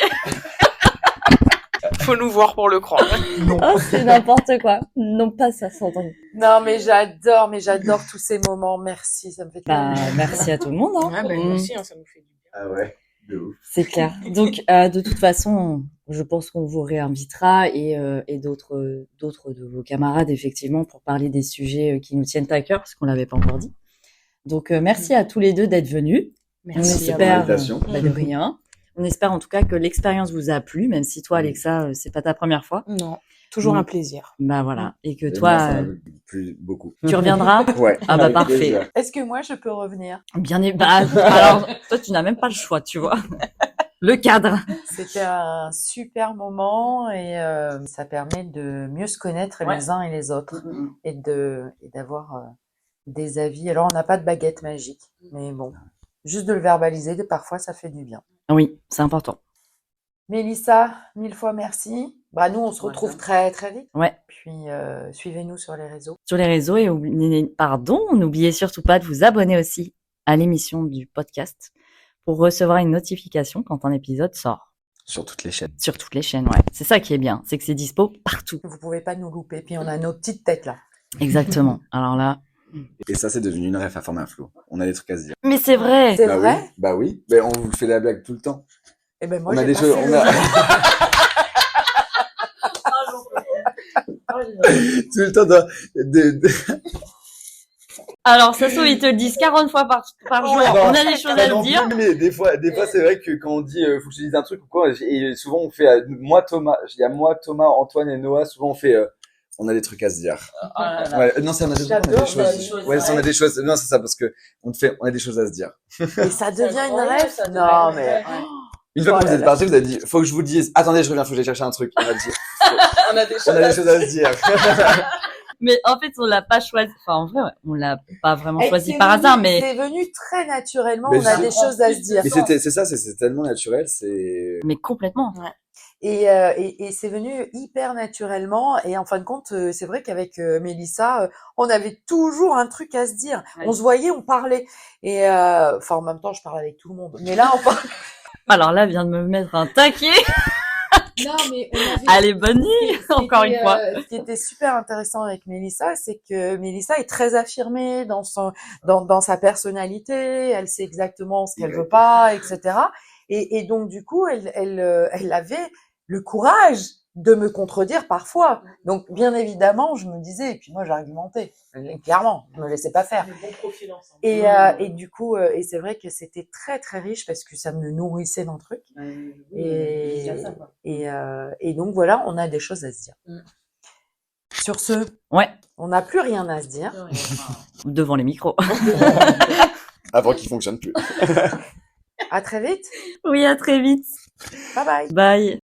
[SPEAKER 3] Faut nous voir pour le croire.
[SPEAKER 2] Oh, c'est n'importe quoi. Non, pas ça, Sandrine.
[SPEAKER 1] Non, mais j'adore tous ces moments. Merci, ça me fait tellement.
[SPEAKER 2] Bah, merci à tout le monde, hein.
[SPEAKER 3] Ouais, bah, nous aussi, hein, ça nous fait du bien.
[SPEAKER 4] Ah ouais. De ouf.
[SPEAKER 2] C'est clair. Donc, de toute façon, je pense qu'on vous réinvitera et d'autres de vos camarades, effectivement, pour parler des sujets qui nous tiennent à cœur, parce qu'on l'avait pas encore dit. Donc, merci à tous les deux d'être venus.
[SPEAKER 3] Merci
[SPEAKER 2] On
[SPEAKER 3] à
[SPEAKER 2] espère,
[SPEAKER 3] vous.
[SPEAKER 4] l'invitation.
[SPEAKER 2] de rien. On espère en tout cas que l'expérience vous a plu, même si toi, Alexa, c'est pas ta première fois.
[SPEAKER 3] Non, toujours
[SPEAKER 2] Mm.
[SPEAKER 3] un plaisir.
[SPEAKER 2] Bah voilà. Et que
[SPEAKER 4] Et
[SPEAKER 2] toi,
[SPEAKER 4] moi, ça m'a plu beaucoup.
[SPEAKER 2] tu reviendras.
[SPEAKER 4] Ouais.
[SPEAKER 2] Ah bah
[SPEAKER 4] Avec
[SPEAKER 2] parfait.
[SPEAKER 4] plaisir.
[SPEAKER 1] Est-ce que moi, je peux revenir?
[SPEAKER 2] Bien alors, toi, tu n'as même pas le choix, tu vois. Le cadre.
[SPEAKER 1] C'était un super moment et ça permet de mieux se connaître
[SPEAKER 2] Ouais.
[SPEAKER 1] les uns et les autres et d'avoir des avis. Alors, on n'a pas de baguette magique, mais bon, juste de le verbaliser, parfois, ça fait du bien.
[SPEAKER 2] Oui, c'est important.
[SPEAKER 1] Mélissa, 1000 fois merci. Bah, nous, on se retrouve très, très vite.
[SPEAKER 2] Ouais.
[SPEAKER 1] Puis, suivez-nous sur les réseaux.
[SPEAKER 2] Sur les réseaux et n'oubliez surtout pas de vous abonner aussi à l'émission du podcast pour recevoir une notification quand un épisode sort.
[SPEAKER 4] Sur toutes les chaînes.
[SPEAKER 2] Sur toutes les chaînes, ouais. C'est ça qui est bien, c'est que c'est dispo partout.
[SPEAKER 1] Vous pouvez pas nous louper. Puis, on a nos petites têtes là.
[SPEAKER 2] Exactement. Alors là.
[SPEAKER 4] Et ça, c'est devenu une ref à former un flow. On a des trucs à se dire.
[SPEAKER 2] Mais c'est vrai.
[SPEAKER 1] C'est
[SPEAKER 4] Bah
[SPEAKER 1] vrai?
[SPEAKER 4] oui. Bah oui. Mais on vous fait la blague tout le temps.
[SPEAKER 1] Eh ben, moi,
[SPEAKER 4] On a
[SPEAKER 1] j'ai
[SPEAKER 4] des
[SPEAKER 1] pas
[SPEAKER 4] choses,
[SPEAKER 1] fait
[SPEAKER 4] on
[SPEAKER 1] le-
[SPEAKER 4] a, tout le temps
[SPEAKER 2] Alors, ça se trouve, ils te le disent 40 fois par jour.
[SPEAKER 4] Non,
[SPEAKER 2] On a des choses
[SPEAKER 4] pas
[SPEAKER 2] à
[SPEAKER 4] non
[SPEAKER 2] se dire.
[SPEAKER 4] plus, mais des fois, c'est vrai que quand on dit, faut que je dise un truc ou quoi, et souvent on fait, moi, il y a moi, Thomas, Antoine et Noah, souvent on fait, on a des trucs à se dire. Ouais, non, ça, on a des,
[SPEAKER 1] J'adore,
[SPEAKER 4] on a des choses. Ouais, ça, on a des choses. Non, c'est ça, parce que on a des choses à se dire.
[SPEAKER 1] Et ça devient une rêve? Non, mais.
[SPEAKER 4] Une fois
[SPEAKER 1] Oh
[SPEAKER 4] que vous
[SPEAKER 1] là
[SPEAKER 4] êtes
[SPEAKER 1] là.
[SPEAKER 4] parti, vous avez dit, faut que je vous dise, attendez, je reviens, faut que j'aille chercher un truc. On a dit,
[SPEAKER 3] On a des
[SPEAKER 4] on a des choses à se dire.
[SPEAKER 2] Mais en fait, on l'a pas choisi. Enfin, en vrai, ouais, on l'a pas vraiment
[SPEAKER 1] Eh,
[SPEAKER 2] choisi
[SPEAKER 1] c'est
[SPEAKER 2] par
[SPEAKER 1] venu-
[SPEAKER 2] hasard, mais
[SPEAKER 1] C'est venu très naturellement,
[SPEAKER 4] Mais
[SPEAKER 1] on a
[SPEAKER 4] je
[SPEAKER 1] des choses à se dire.
[SPEAKER 4] Mais c'est ça, c'est tellement naturel, c'est,
[SPEAKER 2] complètement.
[SPEAKER 1] Et c'est venu hyper naturellement. Et en fin de compte, c'est vrai qu'avec Mélissa, on avait toujours un truc à se dire.
[SPEAKER 2] Ouais.
[SPEAKER 1] On se voyait, on parlait. Et enfin, en même temps, je parle avec tout le monde. Mais là, on parle.
[SPEAKER 2] Alors là, vient de me mettre un taquet.
[SPEAKER 1] Non, mais on avait.
[SPEAKER 2] Allez, bonne nuit, encore une fois.
[SPEAKER 1] Ce qui était super intéressant avec Mélissa, c'est que Mélissa est très affirmée dans sa personnalité. Elle sait exactement ce qu'elle veut pas, etc. Et donc, du coup, elle avait le courage de me contredire parfois. Donc, bien évidemment, je me disais, et puis moi, j'argumentais. Clairement, je me laissais pas faire.
[SPEAKER 3] Bon profil ensemble.
[SPEAKER 1] Et du coup, et c'est vrai que c'était très, très riche parce que ça me nourrissait dans le truc. Et donc, voilà, on a des choses à se dire. Sur ce,
[SPEAKER 2] Ouais,
[SPEAKER 1] on n'a plus rien à se dire.
[SPEAKER 2] devant les micros.
[SPEAKER 4] avant qu'il fonctionne plus.
[SPEAKER 1] À très vite.
[SPEAKER 2] Oui, à très vite.
[SPEAKER 1] Bye bye.
[SPEAKER 2] Bye.